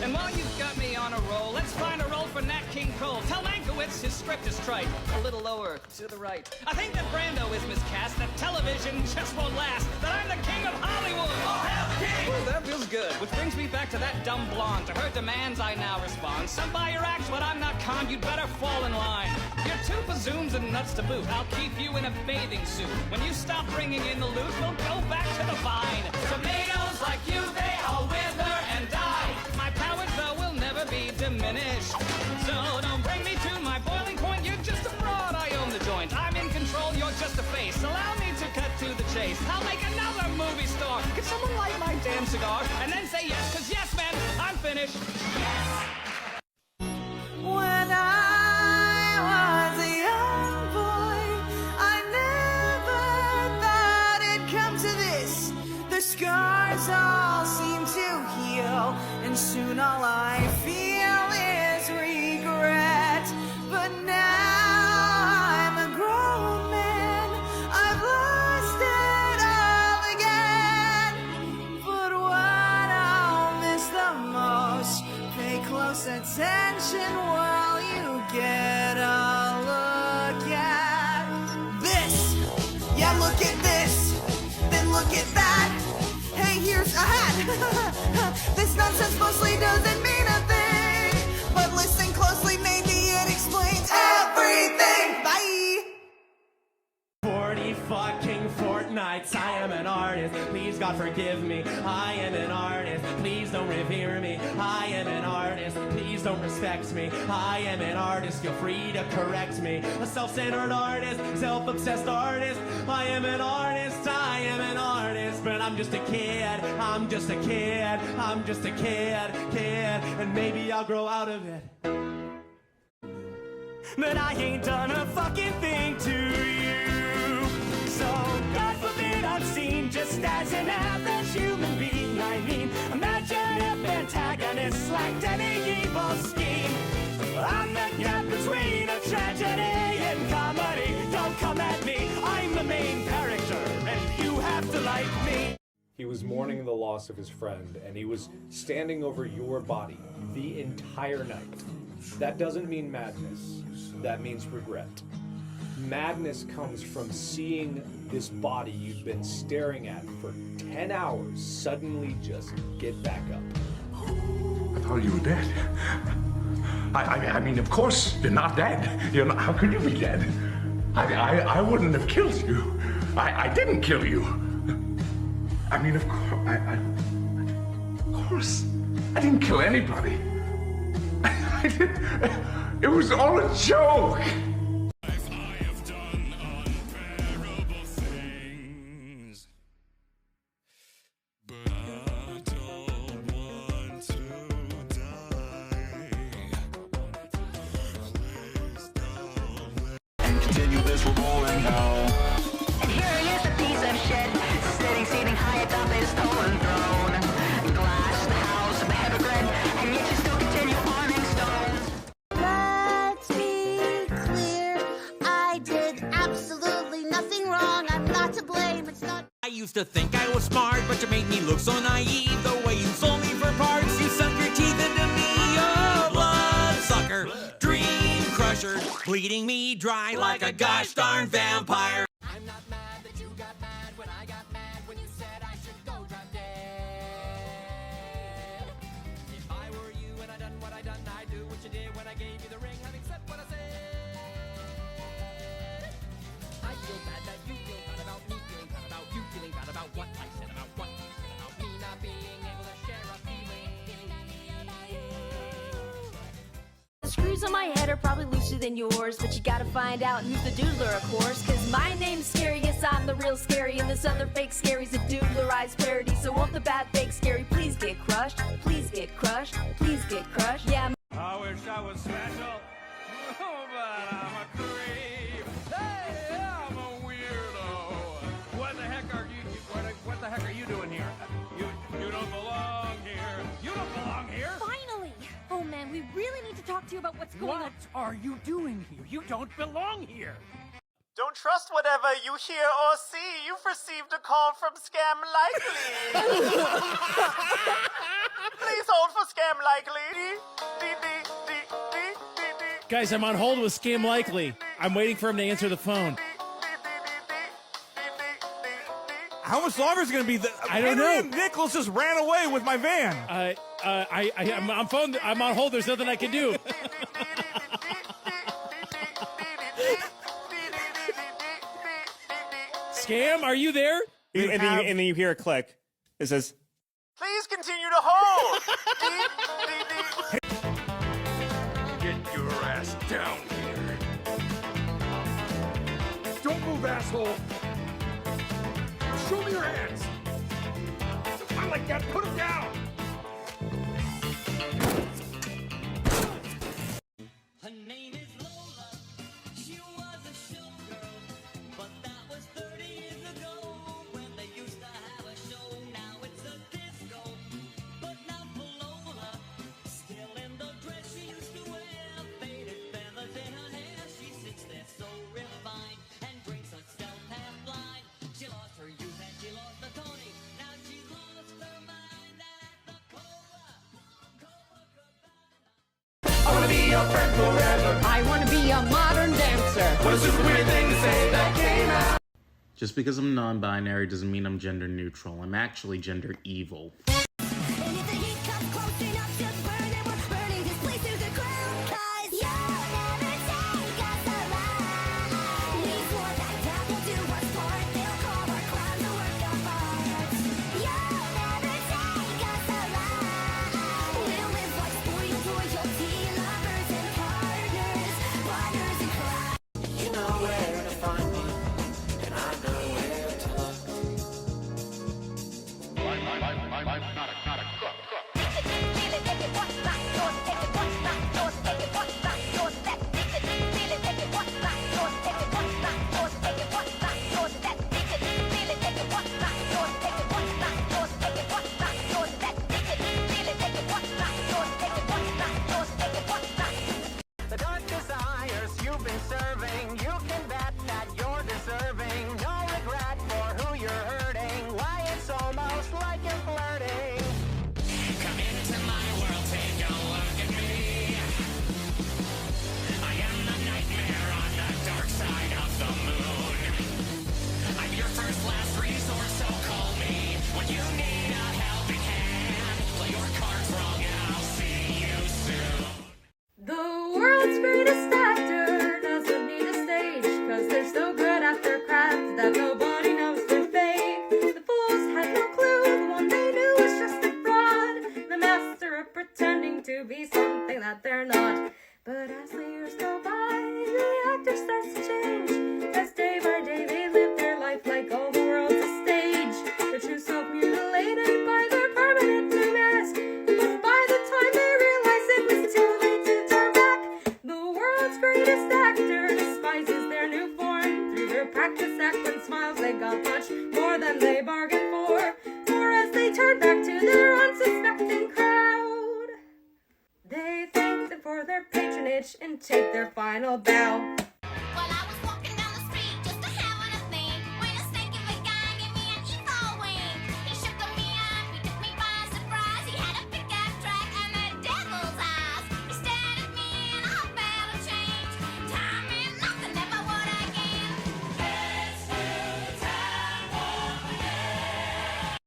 And while you've got me on a roll, let's find a role for Nat King Cole. Tell Mankiewicz his script is trite. A little lower, to the right. I think that Brando is miscast, that television just won't last, that I'm the king of Hollywood. Oh, hell, king! Ooh, that feels good. Which brings me back to that dumb blonde. To her demands I now respond. Some buy your act, but I'm not conned. You'd better fall in line. You're 2 bazooms and nuts to boot. I'll keep you in a bathing suit. When you stop bringing in the loot, we'll go back to the vine. Tomatoes like you, they all wither and die. My powers, though, will never be diminished. So don't bring me to my boiling point. You're just a fraud. I to the chase. I'll make another movie star. Could someone light my damn cigar? And then say yes, cause yes, man, I'm finished. When I was a young boy, I never thought it'd come to this. The scars all seem to heal, and soon all I feel is regret. But now I'm a grown man, I've lost it all again. But what I'll miss the most, pay close attention while you get a look at this. Yeah, look at this, then look at that. Hey, here's a hat. This nonsense mostly doesn't mean a thing, but listen closely, maybe it explains everything. Bye. 40 fucking fortnights, I am an artist. Please, God, forgive me. I am an artist. Please don't revere me. I am an artist. Please don't respect me. I am an artist. Feel free to correct me. A self-centered artist, self-obsessed artist. I am an artist. I am an artist. But I'm just a kid. I'm just a kid. I'm just a kid. And maybe I'll grow out of it. But I ain't done a fucking thing to you. So, God forbid I'm seen just as an average human being. I mean, imagine if antagonists lacked any evil scheme. I'm the gap between a tragedy and comedy. Don't come at me, I'm the main character, and you have to like me. He was mourning the loss of his friend, and he was standing over your body the entire night. That doesn't mean madness. That means regret. Madness comes from seeing this body you've been staring at for 10 hours suddenly just get back up. I thought you were dead. I mean, of course, you're not dead. You're not, how could you be dead? I wouldn't have killed you. I didn't kill you. I mean, of course, I didn't kill anybody. I did. It was all a joke. And continue this rolling hell. And here he is, a piece of shit, sitting high atop his stolen throne. Glass, the house of a hypocrite, and yet you still continue farming stones. Let's be clear, I did absolutely nothing wrong. I'm not to blame, it's not. I used to think I was smart, but you made me look so naive. The way you sold me for parts, you sunk your teeth into me. Oh, bloodsucker, dream crusher, bleeding me dry like a gosh darn vampire. I'm not mad that you got mad when I got mad when you said I should go drop dead. If I were you and I done what I done, I'd do what you did when I gave you the ring, having said what I said. I feel bad that you feel bad about me feeling bad about you feeling bad about what I said about what you said about me not being able to share a feeling. The screws on my head are probably looser than yours, but you gotta find out who's the doodler, of course. Cause my name's Scary, yes, I'm the real Scary, and this other fake Scary's a doodlerized parody. So won't the bad fake Scary please get crushed? Please get crushed? Please get crushed? Yeah. I wish I was special, but I'm a creep. Hey, I'm a weirdo. What the heck are you? What the heck are you doing here? You don't belong here. You don't belong here. Finally! Oh man, we really need to talk to you about what's going on. What are you doing here? You don't belong here. Don't trust whatever you hear or see. You've received a call from Scam Likely. Please hold for Scam Likely. Guys, I'm on hold with Scam Likely. I'm waiting for him to answer the phone. How much longer is it going to be? I don't Henry know. and Nicholas just ran away with my van. I'm on hold. There's nothing I can do. Scam, are you there? And then you hear a click. It says, Please continue to hold. Get your ass down here. Don't move, asshole. down! Put him down! Her name is Lola. She was a showgirl, but that was 30 years ago when they used to have a show. Now it's a disco, but not for Lola. Still in the dress she used to wear, faded feathers in her hair. She sits there so refined and drinks herself half blind. She lost her youth and she lost the Tony. Now she's lost her mind at the Cola. I wanna be your friend forever. I wanna be a modern dancer. What a super weird thing to say that came out. Just because I'm non-binary doesn't mean I'm gender neutral. I'm actually gender evil. You know where to find me, and I know where to look. I'm not a cook. The dark desires you've been serving, you can bet that you're deserving. No regret for who you're hurting. Why it's almost like you're flirting. Come into my world, take a look at me. I am the nightmare on the dark side of the moon. I'm your first last resort, so call me when you need a helping hand. Play your cards wrong and I'll see you soon. The world's greatest actor doesn't need a stage, 'cause they're so good at their craft that nobody knows they're fake. The fools had no clue, the one they knew was just a fraud, the master of pretending to be something that they're not. But as the years go by, the actor starts to change, as day by day they live their life like all the world's a stage. Their true self mutilated by their permanent new mask, but by the time they realize it was too late to turn back, the world's greatest actor despises their new form. Through their practice act and smiles, they got much more than they bargained for. For as they turn back to their unsuspecting crowd, they thank them for their patronage and take their final bow. While I was walking down the street just to having a thing, when a stinking big guy gave me an evil wink. He shook me up, he took me by surprise. He had a pickup truck and the devil's eyes. He stared at me and I felt a change. Time meant nothing, never would again. It's new time again.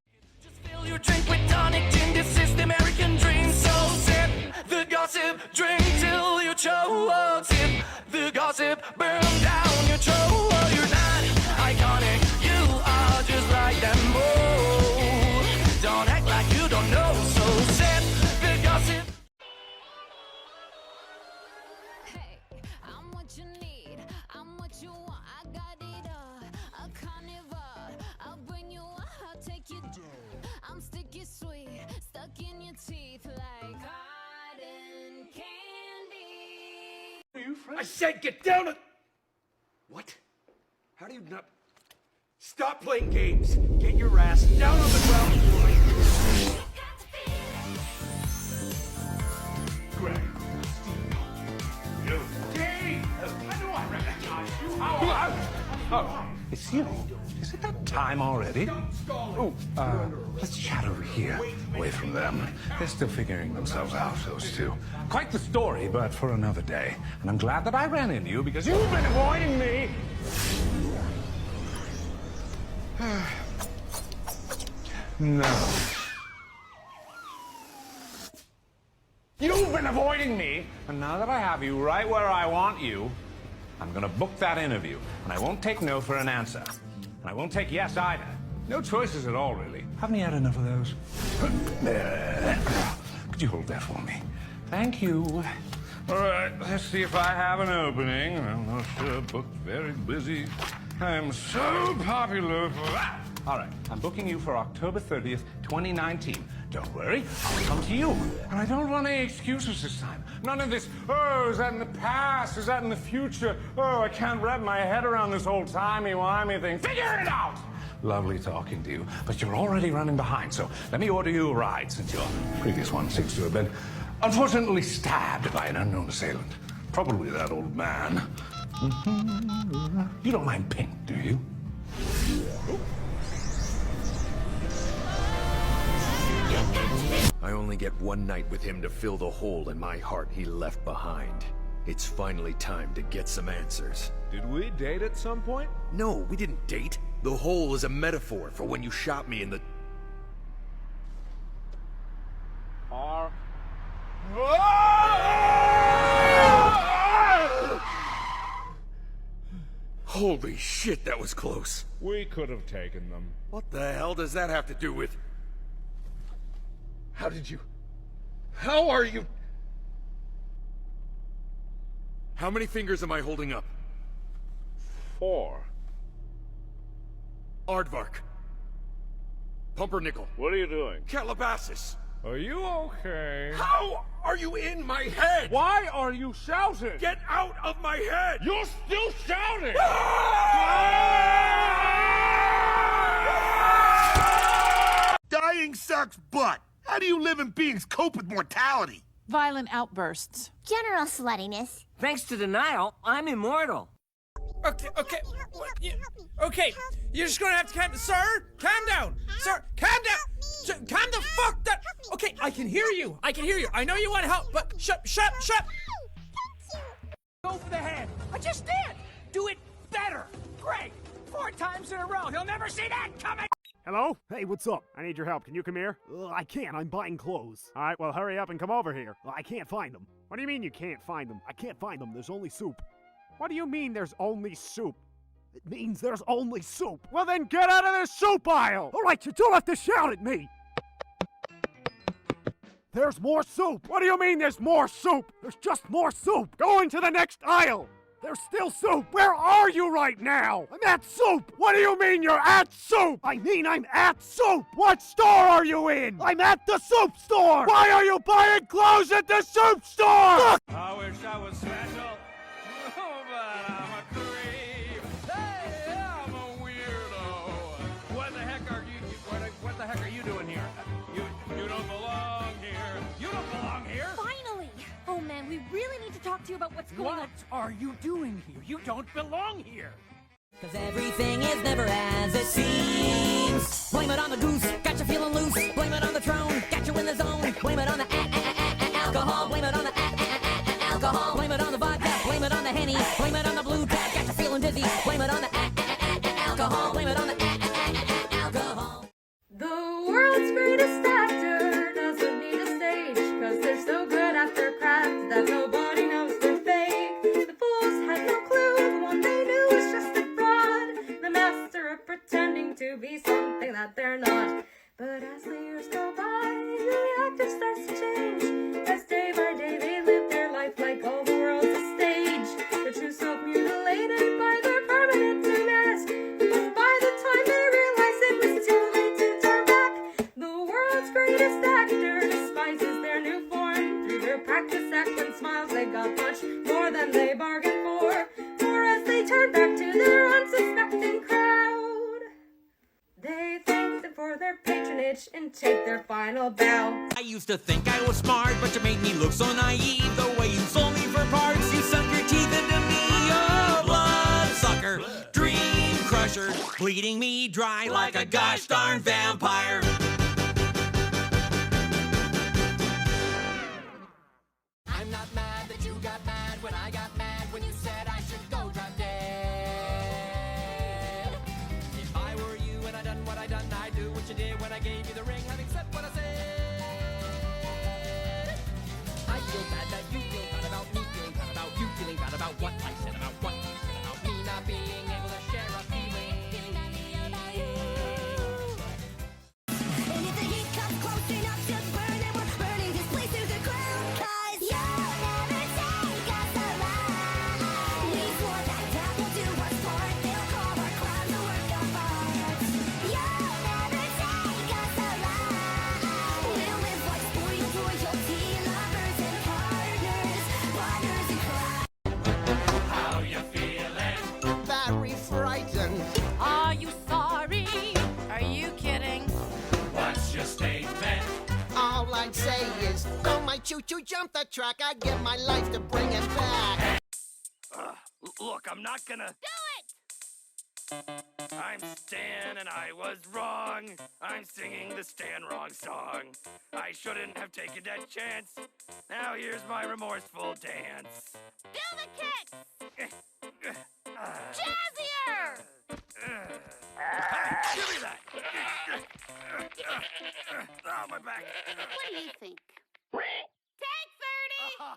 Just fill your drink with tonic gin. This is the American dream. So sip the gossip, drink till you choke. Sip the gossip, burn down your choke. You're not iconic, you are just like them both. Don't act like you don't know. So sip the gossip. Hey, I'm what you need, I'm what you want. I got it all, a carnivore. I'll bring you up, I'll take you down. I'm sticky sweet, stuck in your teeth like cotton candy. I said get down it! What? How do you not... Stop playing games! Get your ass down on the ground! Greg, you. Dave! I know I recognize you! Oh, it's you. Is it that time already? Oh, let's chat over here, away from them. They're still figuring themselves out, those two. Quite the story, but for another day. And I'm glad that I ran into you because you've been avoiding me. No. You've been avoiding me, and now that I have you right where I want you, I'm gonna book that interview, and I won't take no for an answer. And I won't take yes either. No choices at all, really. Haven't you had enough of those? Could you hold that for me? Thank you. All right, let's see if I have an opening. I'm not sure, booked, very busy. I'm so popular for that. All right, I'm booking you for October 30th, 2019. Don't worry, I'll come to you. And I don't want any excuses this time. None of this, oh, is that in the past? Is that in the future? Oh, I can't wrap my head around this old timey-wimey thing. Figure it out! Lovely talking to you, but you're already running behind, so let me order you a ride since your previous one seems to have been unfortunately stabbed by an unknown assailant. Probably that old man. You don't mind pink, do you? I only get one night with him to fill the hole in my heart he left behind. It's finally time to get some answers. Did we date at some point? No, we didn't date. The hole is a metaphor for when you shot me in the... Holy shit, that was close. We could have taken them. What the hell does that have to do with... How are you... How many fingers am I holding up? 4. Aardvark. Pumpernickel. What are you doing? Calabasas. Are you okay? How are you in my head? Why are you shouting? Get out of my head! You're still shouting! Dying sucks butt. How do you living beings cope with mortality? Violent outbursts. General sluttiness. Thanks to denial, I'm immortal. Okay, you're just gonna have to calm... Sir, calm down! Sir, calm down! Calm the fuck down! Okay, I can hear you! I know you want help, but shut! Go for the head. I just did. Do it better. Great. 4 times in a row. He'll never see that coming. Hello? Hey, what's up? I need your help. Can you come here? I can't. I'm buying clothes. All right, well, hurry up and come over here. I can't find them. What do you mean you can't find them? I can't find them. There's only soup. What do you mean there's only soup? It means there's only soup. Well, then get out of the soup aisle! All right, you don't have to shout at me. There's more soup. What do you mean there's more soup? There's just more soup. Go into the next aisle. There's still soup. Where are you right now? I'm at soup. What do you mean you're at soup? I mean I'm at soup. What store are you in? I'm at the soup store. Why are you buying clothes at the soup store? Look! I wish I was special, but I'm a creep. Hey, I'm a weirdo. What the heck are you doing here? You don't belong here. You don't belong here. Finally! Oh man, we really need to talk to you about what's going on. What are you doing here? You don't belong here. Cause everything is never as it seems. Blame it on the goose, got you feeling loose. Blame it on the throne, got you in the zone. Blame it on the alcohol. Blame it on the alcohol. Blame it on the vodka. Blame it on the Henny. Blame it on the blue cat, got you feeling dizzy. Blame it on the alcohol. Blame it on the alcohol. The world's greatest actor doesn't need a stage, cause they're so good at their craft that nobody knows they're fake. The fools had no clue, the one they knew was just a fraud. The master of pretending to be something that they're not. But as the years go by, the actor starts to change. As day by day they live their life like all the world's a stage. The true self mutilated by their permanent mask. But by the time they realize it was too late to turn back, the world's greatest actor despises their new form. Through their practice act and smiles they got much more than they bargained for. For as they turn back to their unsuspecting crowd, they thank them for their patronage and take their final bow. I used to think I was smart, but you made me look so naive. The way you sold me for parts, you sunk your teeth into me. Oh, bloodsucker, dream crusher, bleeding me dry like a gosh darn vampire. I'm not mad that you got mad when I got mad when you said I should go drop dead. If I were you and I done what I done, I'd do what you did when I gave you the ring, having said what I said. I feel bad that you feel bad about me feeling bad about you feeling bad about what I said about what you said about me not being able to share a feeling. say is, don't my choo-choo jump the track, I give my life to bring it back. Look, I'm not gonna... Do it! I'm Stan and I was wrong. I'm singing the Stan wrong song. I shouldn't have taken that chance. Now here's my remorseful dance. Do the kicks! Jazzier! Hey, give me that! Oh, my back. What do you think? Take 30!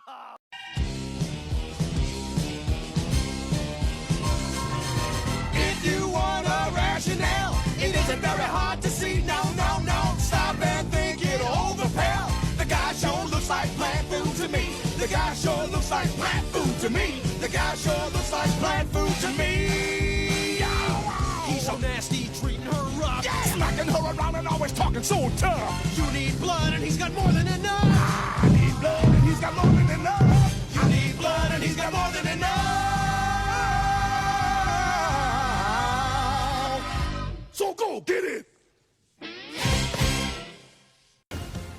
If you want a rationale, it isn't very hard to see. No, no, no. Stop and think it over, pal. The guy sure looks like plant food to me. The guy sure looks like plant food to me. The guy sure looks like plant food to me. He's so nasty, treating her rough. Yeah, smacking her around and always talking so tough. You need blood and he's got more than enough. I need blood and he's got more than enough. You need blood and he's got more than enough. So go get it.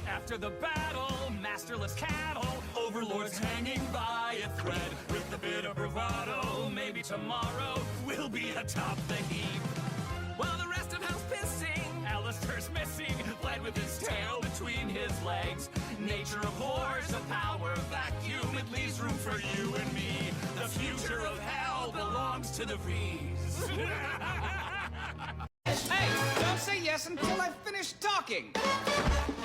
After the battle, masterless cattle, overlords hanging by a thread. With a bit of bravado, maybe tomorrow we'll be atop the heap. While the rest of hell's pissing, Alistair's missing, bled with his tail between his legs. Nature abhors a power vacuum, it leaves room for you and me. The future of hell belongs to the V's. Hey, don't say yes until I've finished talking.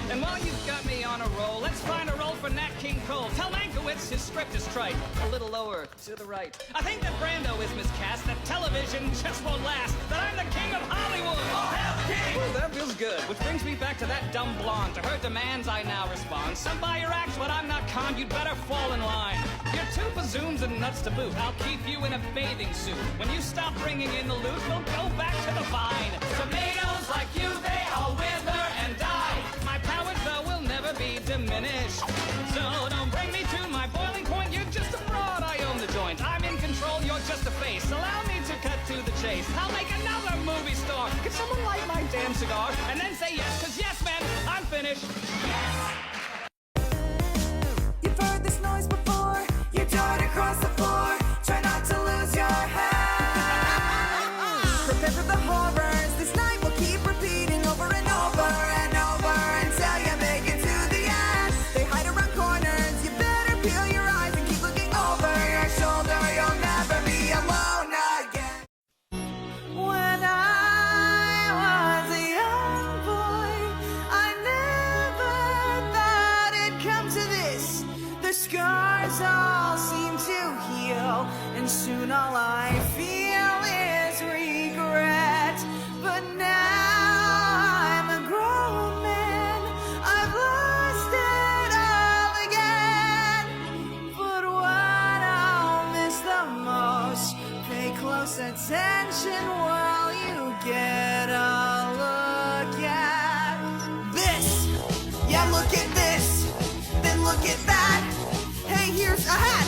And while you've got me on a roll, let's find a role for Nat King Cole. Tell Mankiewicz his script is trite. A little lower, to the right. I think that Brando is miscast, that television just won't last, that I'm the king of Hollywood. Oh, hell, king! Ooh, that feels good. Which brings me back to that dumb blonde. To her demands, I now respond. Some buy your acts, but I'm not con. You'd better fall in line. You're two bazooms and nuts to boot. I'll keep you in a bathing suit. When you stop bringing in the loot, we'll go back to the vine. Tomatoes like you, they all wither and die. My powers, though, will never be diminished. So don't bring me to my boiling point. You're just a fraud, I own the joint. I'm in control, you're just a face. Allow me to cut to the chase. I'll make another movie star. Could someone light my damn cigar? And then say yes, 'cause yes, man, I'm finished. Yes! You've heard this noise before. You dart across the floor. Try not to lose your head. Prepare for the horrors. This night will keep repeating over and over and over until you make it to the end. They hide around corners. You better peel your eyes and keep looking over your shoulder. You'll never be alone again. When I was a young boy, I never thought it'd come to this. The scars all seem to heal, and soon all I feel is regret. But now I'm a grown man, I've lost it all again. But what I'll miss the most, pay close attention while you get a look at this. Yeah, look at this, then look at that. Hey, here's a hat.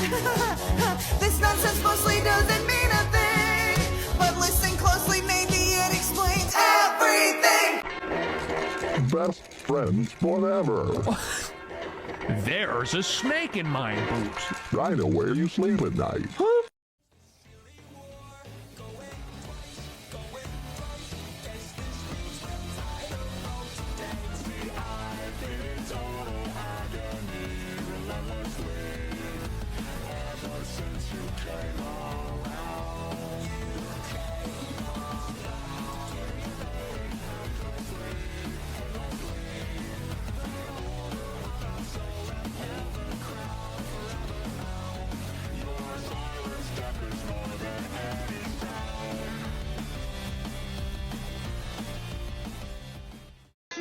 This nonsense mostly doesn't mean a thing, but listen closely, maybe it explains everything. Best friends forever. There's a snake in my boot. I know where you sleep at night.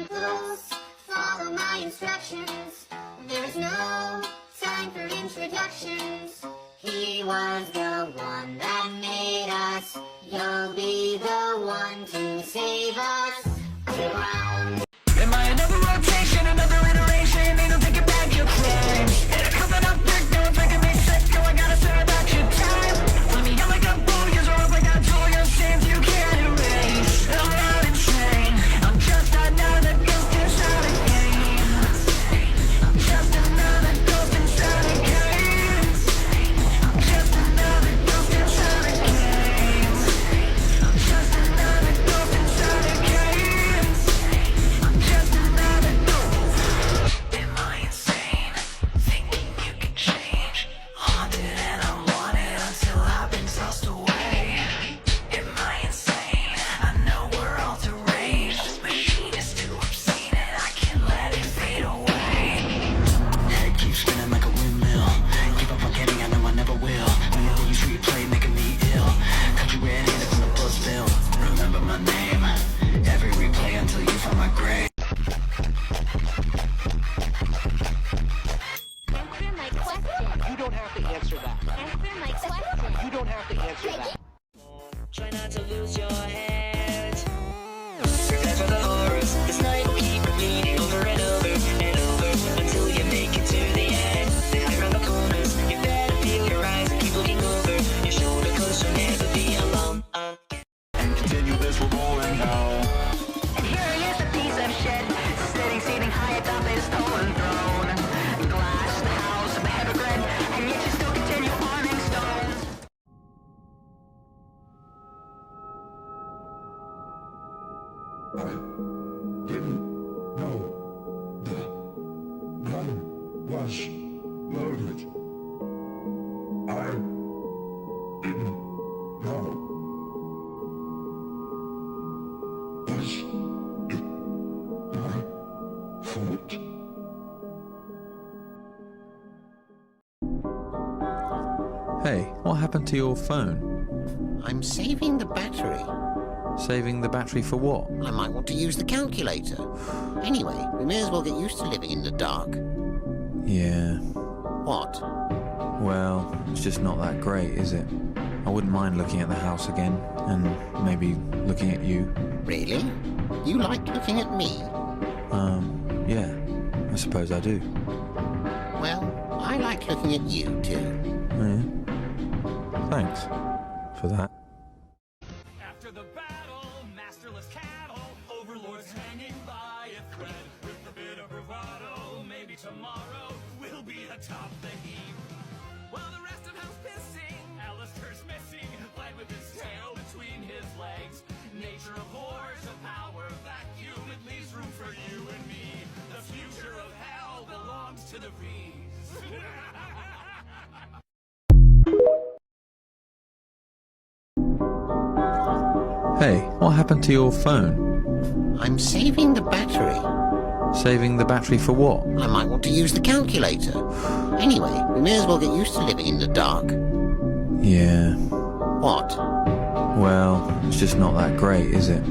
Close, follow my instructions. There is no time for introductions. He was the one that made us. You'll be the one to save us. Underground. Am I another rotation, another iteration? Ain't no taking back your crimes. And I'm coming up big, no one's making me sick. No, I gotta serve out your time. Let me yell like a bullies or up like I told your sins you can't erase. I'm not insane, I'm just another ghost inside a game. to answer that. Answer my question. You don't have to answer that. Try not to lose your head. Prepare for the horrors. This night will keep repeating over and over and over until you make it to the end. They hide around the corners. You better feel your eyes and keep looking over your shoulder, 'cause you'll never be alone again. And continue this revolving hell. And here he is, a piece of shit, sitting, seating high atop his stolen throne. Glass, the house of a hypocrite, and yet you still continue arming stones. I didn't know the gun was loaded. I didn't know. Was it my fault? Hey, what happened to your phone? I'm saving the battery. Saving the battery for what? I might want to use the calculator. Anyway, we may as well get used to living in the dark. Yeah. What? Well, it's just not that great, is it? I wouldn't mind looking at the house again, and maybe looking at you. Really? You like looking at me? Yeah. I suppose I do. Well, I like looking at you too. Oh, yeah? Thanks for that. After the battle, masterless cattle, overlords hanging by a thread. With a bit of bravado, maybe tomorrow we'll be atop the heap. While the rest of house pissing, Alistair's missing, played with his tail between his legs. Nature abhors a power vacuum, it leaves room for you and me. The future of hell belongs to the V's. Hey, what happened to your phone? I'm saving the battery. Saving the battery for what? I might want to use the calculator. Anyway, we may as well get used to living in the dark. Yeah. What? Well, it's just not that great, is it?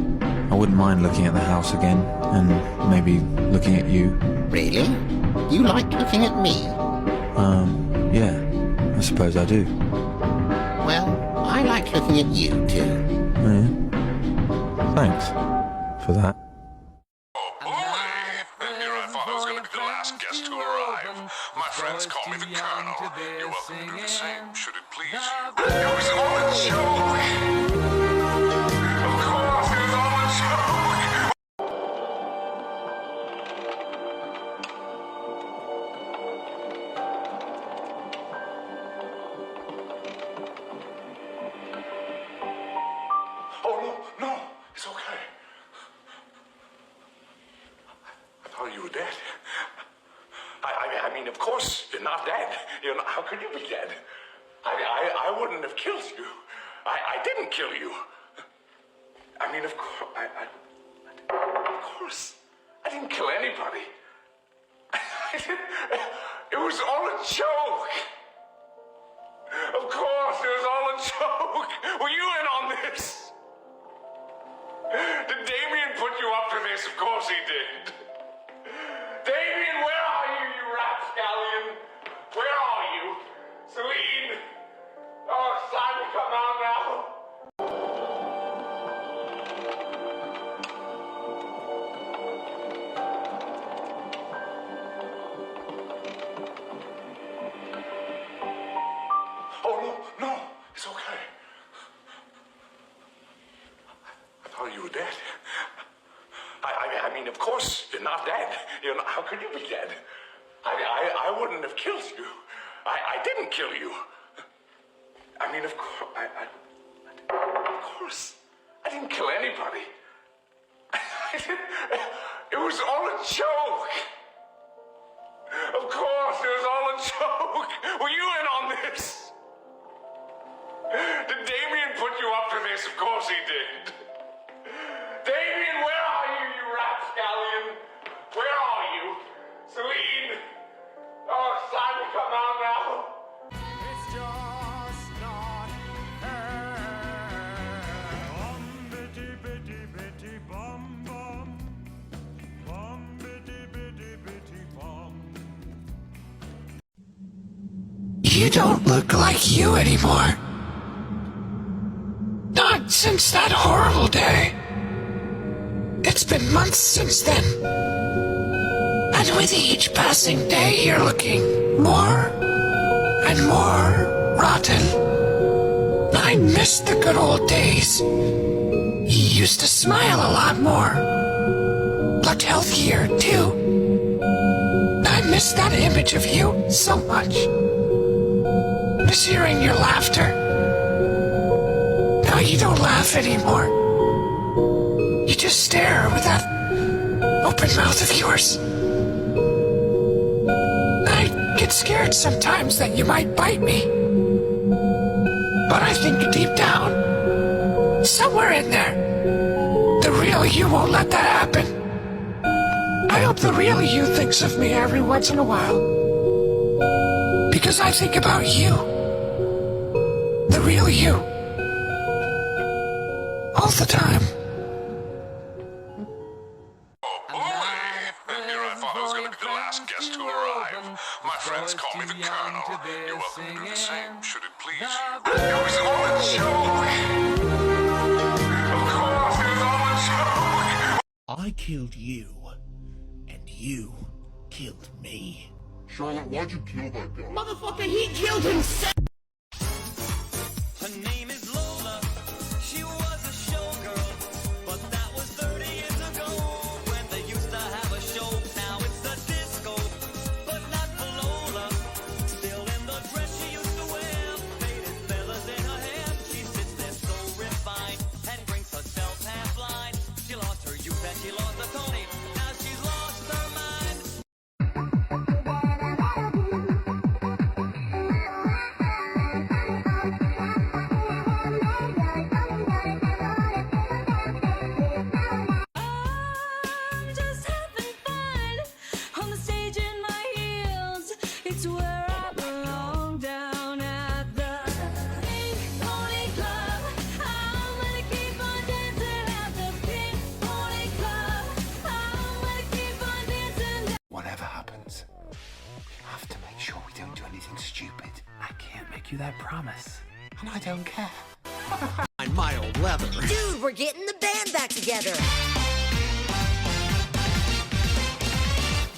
I wouldn't mind looking at the house again, and maybe looking at you. Really? You like looking at me? Yeah. I suppose I do. Well, I like looking at you too. Oh, yeah? Thanks for that. Guest to arrive. My friends call me the Colonel. You're welcome to do the same, should it please you. It was all a joke! Of course, it was all a joke! Oh, no, it's okay. I thought you were dead. I mean, of course, you're not dead. You know, how could you be dead? I wouldn't have killed you. I didn't kill you. I mean, of course, of course, I didn't kill anybody. It was all a joke. Of course, it was all a joke. Were you in on this? Did Damien put you up to this? Of course he did. Damien, where are you, you rapscallion? Where are you? Celine! Oh, it's time to come out now. Oh, no, it's okay. I thought you were dead. I mean, of course, you're not dead. You know, how could you be dead? I wouldn't have killed you. I didn't kill you. I mean, of course, of course, I didn't kill anybody. It was all a joke. Of course, it was all a joke. Were you in on this? Did Damien put you up to this? Of course he did. Damien, where are you, you rapscallion? Where are you? Celine! Oh, it's time to come out now. It's just not fair. Bum bitty bitty bitty bum bum. Bum bitty bitty bitty bum. You don't look like you anymore. Not since that horrible day. It's been months since then. And with each passing day, you're looking more and more rotten. I miss the good old days. You used to smile a lot more. Looked healthier, too. I miss that image of you so much. Miss hearing your laughter. Now you don't laugh anymore. You just stare with that open mouth of yours. I get scared sometimes that you might bite me. But I think deep down, somewhere in there, the real you won't let that happen. I hope the real you thinks of me every once in a while. Because I think about you. The real you. All the time. Father's gonna be the last guest to arrive. My friends call me the Colonel. You're welcome to do the same, should it please you. It was all a joke. Of course, it was all a joke. I killed you, and you killed me. Charlotte, why'd you kill that guy? Motherfucker, he killed himself! Her name is Lola. She was a showgirl, but that was 30 years ago when they used to have a show. Now it's the disco, but not for Lola. Still in the dress she used to wear, faded feathers in her hair. She sits there so refined and drinks herself half blind. She lost her youth and she lost her Tony. Now she's lost her mind. Whatever happens, we have to make sure we don't do anything stupid. I can't make you that promise. And I don't care. And my old leather. Dude, we're getting the band back together.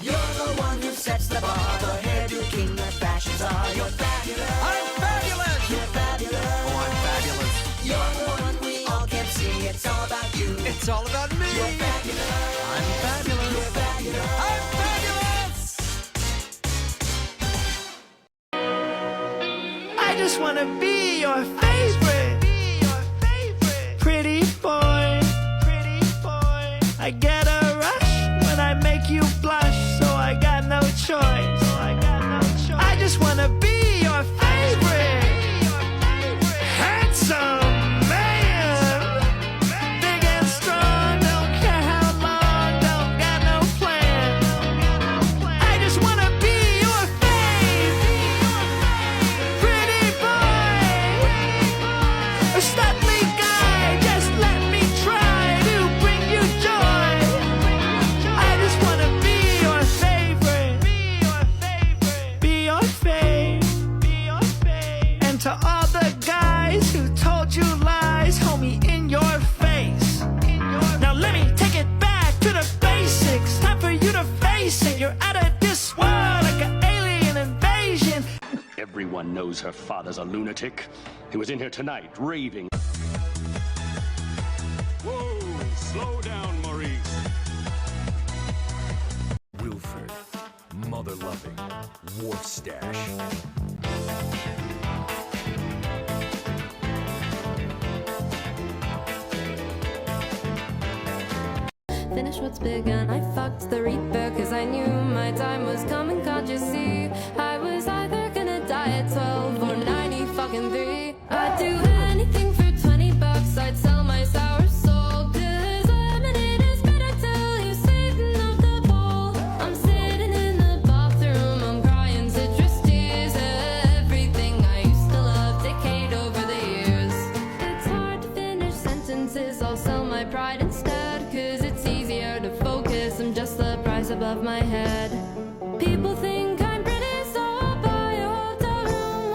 You're the one who sets the bar, the hairdo king, the fashion czar. You're fabulous. I'm fabulous. You're fabulous. Oh, I'm fabulous. You're the one we all can see. It's all about you. It's all about me. You're fabulous. I'm fabulous. You're fabulous. I'm fabulous. I just wanna be your favorite. Pretty boy. I get a rush when I make you blush, so I got no choice. I just wanna be your favorite. Handsome man. Big and strong, don't care how long, don't got no plan. I just wanna be your fave. Pretty boy. A studly guy, just let me try to bring you joy. I just wanna be your favorite. Be your fave. And to all the guys who told you lies, homie, in your face. Now let me take it back to the basics. Time for you to face it. You're out of this world like an alien invasion. Everyone knows her father's a lunatic. He was in here tonight, raving. Whoa, slow down, Maurice. Wilford, mother-loving, Warfstache. Finish what's begun. I fucked the Reaper cause I knew my time was coming. Can't you see? I was either gonna die at 12 or 93. I'd do anything for $20. I'd sell my sour soul. Cause lemonade is better till you sweeten up the bowl. I'm sitting in the bathroom, I'm crying citrus tears. Everything I used to love decayed over the years. It's hard to finish sentences. I'll sell my pride instead. Cause it's easier to focus. I'm just the price above my head. People think I'm pretty, so I'll buy a hotel room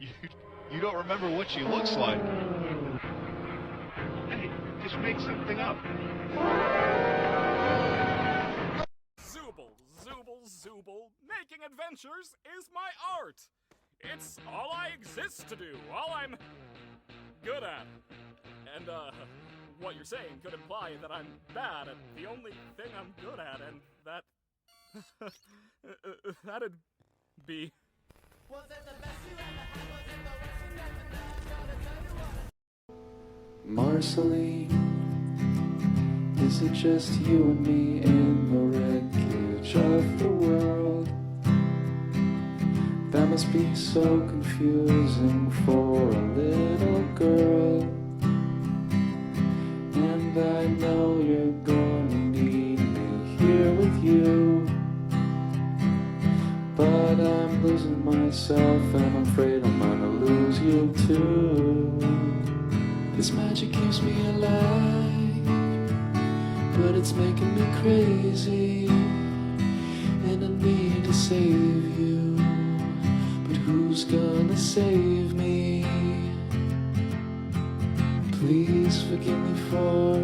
You don't remember what she looks like. Hey, just make something up. Zooble, Zooble, Zooble. Making adventures is my art. It's all I exist to do, all I'm good at. And, what you're saying could imply that I'm bad at the only thing I'm good at, and that... that'd be... Was it the best you ever had? Was it the worst you never know? Gonna tell you what. Marceline, is it just you and me in the wreckage of the world? That must be so confusing for a little girl. And I know you're gonna need me here with you, but I'm losing myself and I'm afraid I'm gonna lose you too. This magic keeps me alive, but it's making me crazy, and I need to save you, but who's gonna save me? Please forgive me for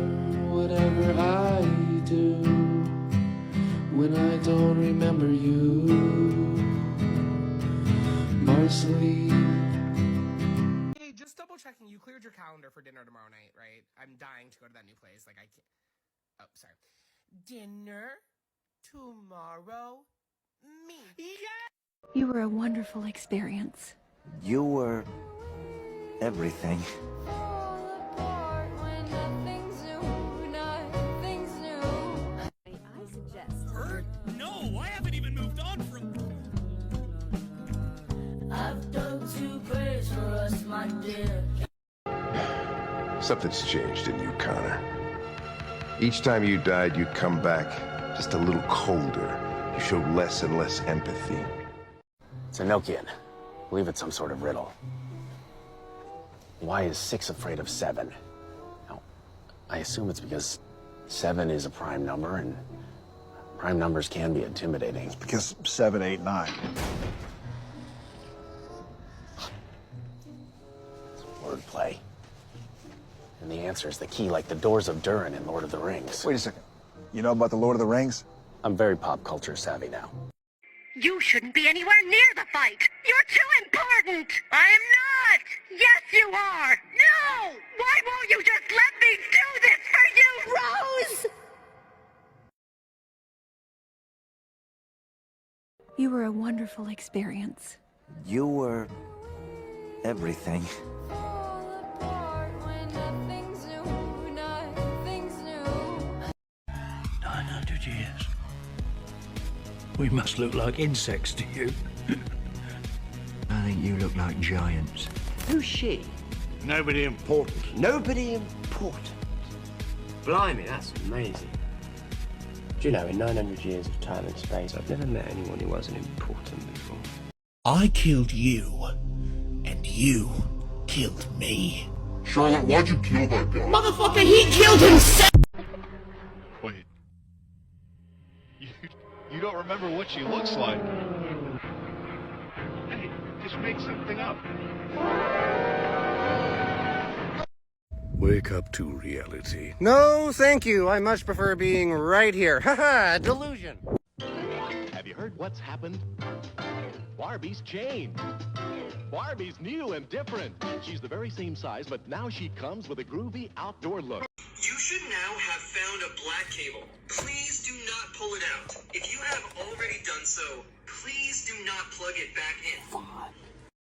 whatever I do when I don't remember you, Marceline. Hey, just double checking. You cleared your calendar for dinner tomorrow night, right? I'm dying to go to that new place. Like, I can't. Oh, sorry. Dinner tomorrow? Me. Yeah! You were a wonderful experience. You were everything. No, I haven't even moved on from... I've done too great for us, my dear. Something's changed in you, Connor. Each time you died, you come back just a little colder. You show less and less empathy. It's Enochian. I believe it's some sort of riddle. Why is 6 afraid of 7? Now, I assume it's because 7 is a prime number, and prime numbers can be intimidating. It's because 7, 8, 9. It's wordplay. And the answer is the key, like the doors of Durin in Lord of the Rings. Wait a second. You know about the Lord of the Rings? I'm very pop culture savvy now. You shouldn't be anywhere near the fight. You're too important. I'm not. Yes, you are. No. Why won't you just let me do this for you, Rose? You were a wonderful experience. You were everything. 900 years. We must look like insects to you. I think you look like giants. Who's she? Nobody important. Nobody important. Blimey, that's amazing. Do you know, in 900 years of time and space, I've never met anyone who wasn't important before. I killed you, and you killed me. Charlotte, why'd you kill that guy? Motherfucker, he killed himself! Wait. You don't remember what she looks like. Hey, just make something up. Wake up to reality. No, thank you. I much prefer being right here. Haha, delusion. Have you heard what's happened? Barbie's changed. Barbie's new and different. She's the very same size, but now she comes with a groovy outdoor look. You should now have found a black cable. Please do not pull it out. If you have already done so, please do not plug it back in.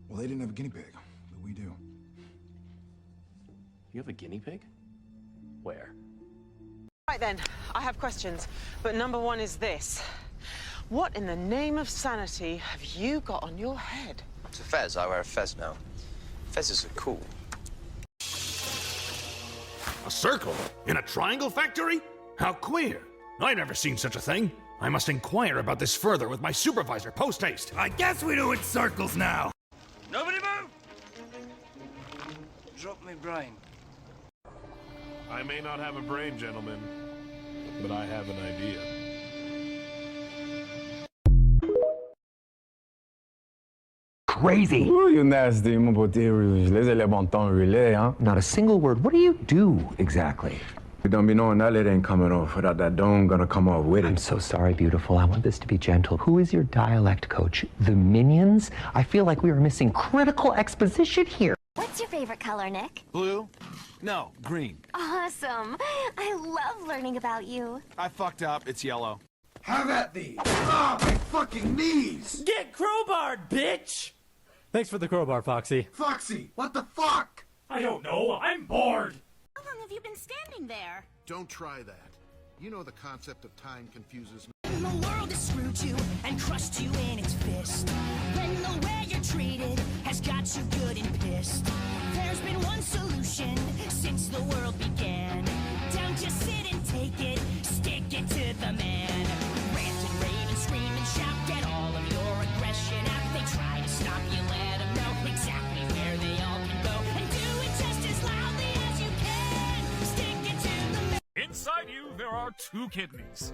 Well, they didn't have a guinea pig, but we do. You have a guinea pig? Where? Right then, I have questions, but number one is this. What in the name of sanity have you got on your head? It's a fez. I wear a fez now. Fezzes are cool. A circle? In a triangle factory? How queer. I've never seen such a thing. I must inquire about this further with my supervisor post-haste. I guess we know it's circles now. Nobody move! Drop me brain. I may not have a brain, gentlemen, but I have an idea. Crazy. Ooh, you nasty, mon beauté rouge. Les bon temps relais, hein? Not a single word. What do you do exactly? You don't be knowing that lid ain't coming off without that dome gonna come off with it. I'm so sorry, beautiful. I want this to be gentle. Who is your dialect coach? The Minions? I feel like we are missing critical exposition here. What's your favorite color, Nick? Blue? No, green. Awesome. I love learning about you. I fucked up. It's yellow. Have at thee! Ah, my fucking knees! Get crowbarred, bitch! Thanks for the crowbar, Foxy. Foxy, what the fuck? I don't know. I'm bored. How long have you been standing there? Don't try that. You know the concept of time confuses me. The world has screwed you and crushed you in its fist. When the way you're treated has got you good and pissed. There's been one solution since the world began. Don't just sit and take it, stick it to the man. Rant and rave and scream and shout, get all of your aggression out. They try to stop you, let them know exactly where they all can go. And do it just as loudly as you can. Stick it to the man. Inside you, there are 2 kidneys.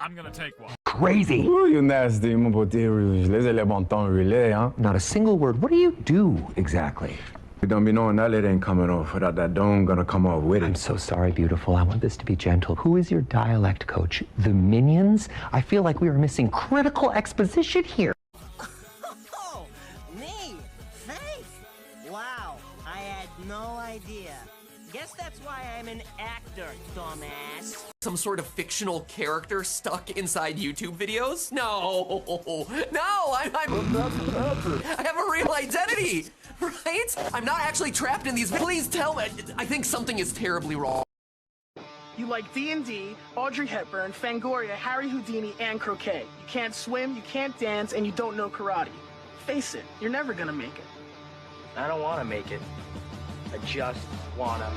I'm gonna take one. Crazy. Ooh, you nasty, mon beauté rouge. Les bon temps relais, hein? Not a single word. What do you do exactly? You don't be knowing that lid ain't coming off without that dome gonna come off with it. I'm so sorry, beautiful. I want this to be gentle. Who is your dialect coach? The Minions? I feel like we are missing critical exposition here. Oh, me? Faith? Wow, I had no idea. Guess that's why I'm an actor, dumbass. Some sort of fictional character stuck inside YouTube videos? No, I'm I have a real identity, right? I'm not actually trapped in these. Please tell me. I think something is terribly wrong. You like D&D, Audrey Hepburn, Fangoria, Harry Houdini, and croquet. You can't swim, you can't dance, and you don't know karate. Face it, you're never gonna make it. I don't want to make it. I just wanna.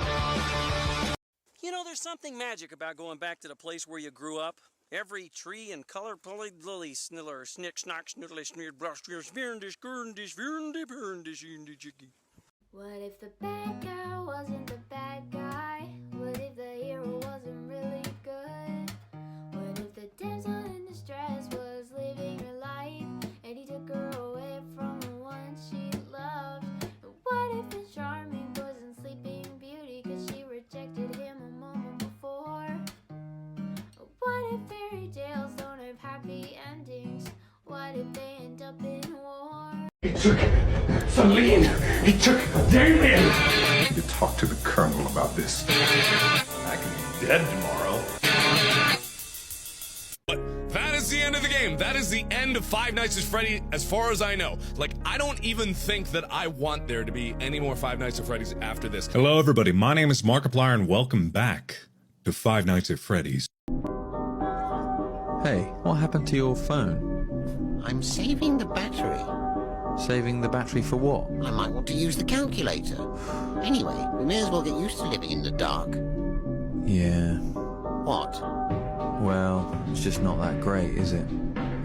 You know, there's something magic about going back to the place where you grew up. Every tree and color pulley lily sniller, snick, snock, sniddly, sneered, brush, smearendish, gurndish, veerndish, burndish, jiggy. What if the bad guy wasn't the bad guy? What if the hero wasn't really good? What if the damsel in distress was living her life and he took her away from the one she loved? What if the charming wasn't Sleeping Beauty cause she rejected him a moment before? What if fairy tales don't have happy endings? What if they end up in war? He took Celine. He took Damien. You talk to the Colonel about this. I could be dead tomorrow. But that is the end of the game. That is the end of Five Nights at Freddy's as far as I know. Like, I don't even think that I want there to be any more Five Nights at Freddy's after this. Hello everybody, my name is Markiplier and welcome back to Five Nights at Freddy's. Hey, what happened to your phone? I'm saving the battery. Saving the battery for what? I might want to use the calculator. Anyway, we may as well get used to living in the dark. Yeah. What? Well, it's just not that great, is it?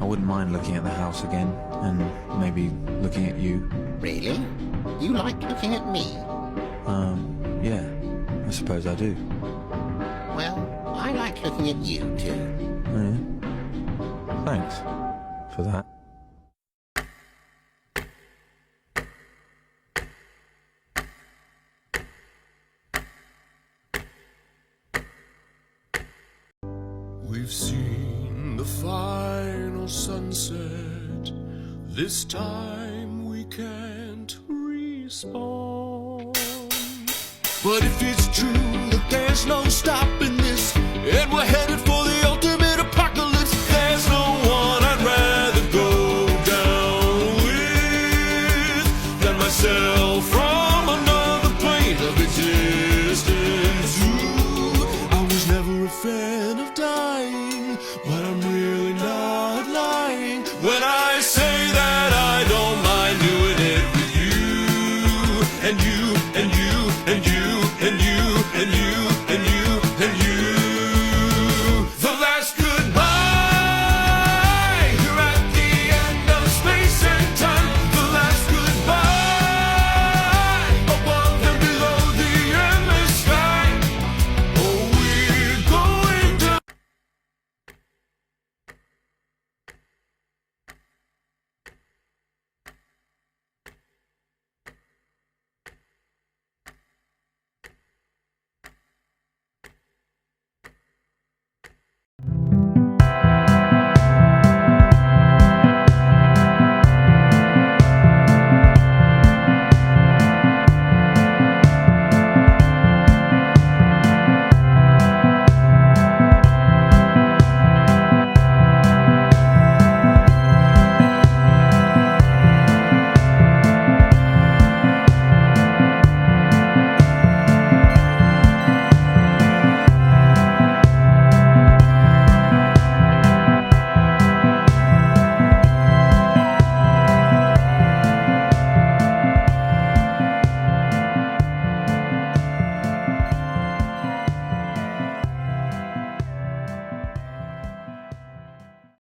I wouldn't mind looking at the house again, and maybe looking at you. Really? You like looking at me? Yeah, I suppose I do. Well, I like looking at you too. Oh, yeah? Thanks for that. We've seen the final sunset. This time we can't respawn. But if it's true that there's no stopping this, and we're headed for the ultimate apocalypse, there's no one I'd rather go down with than myself.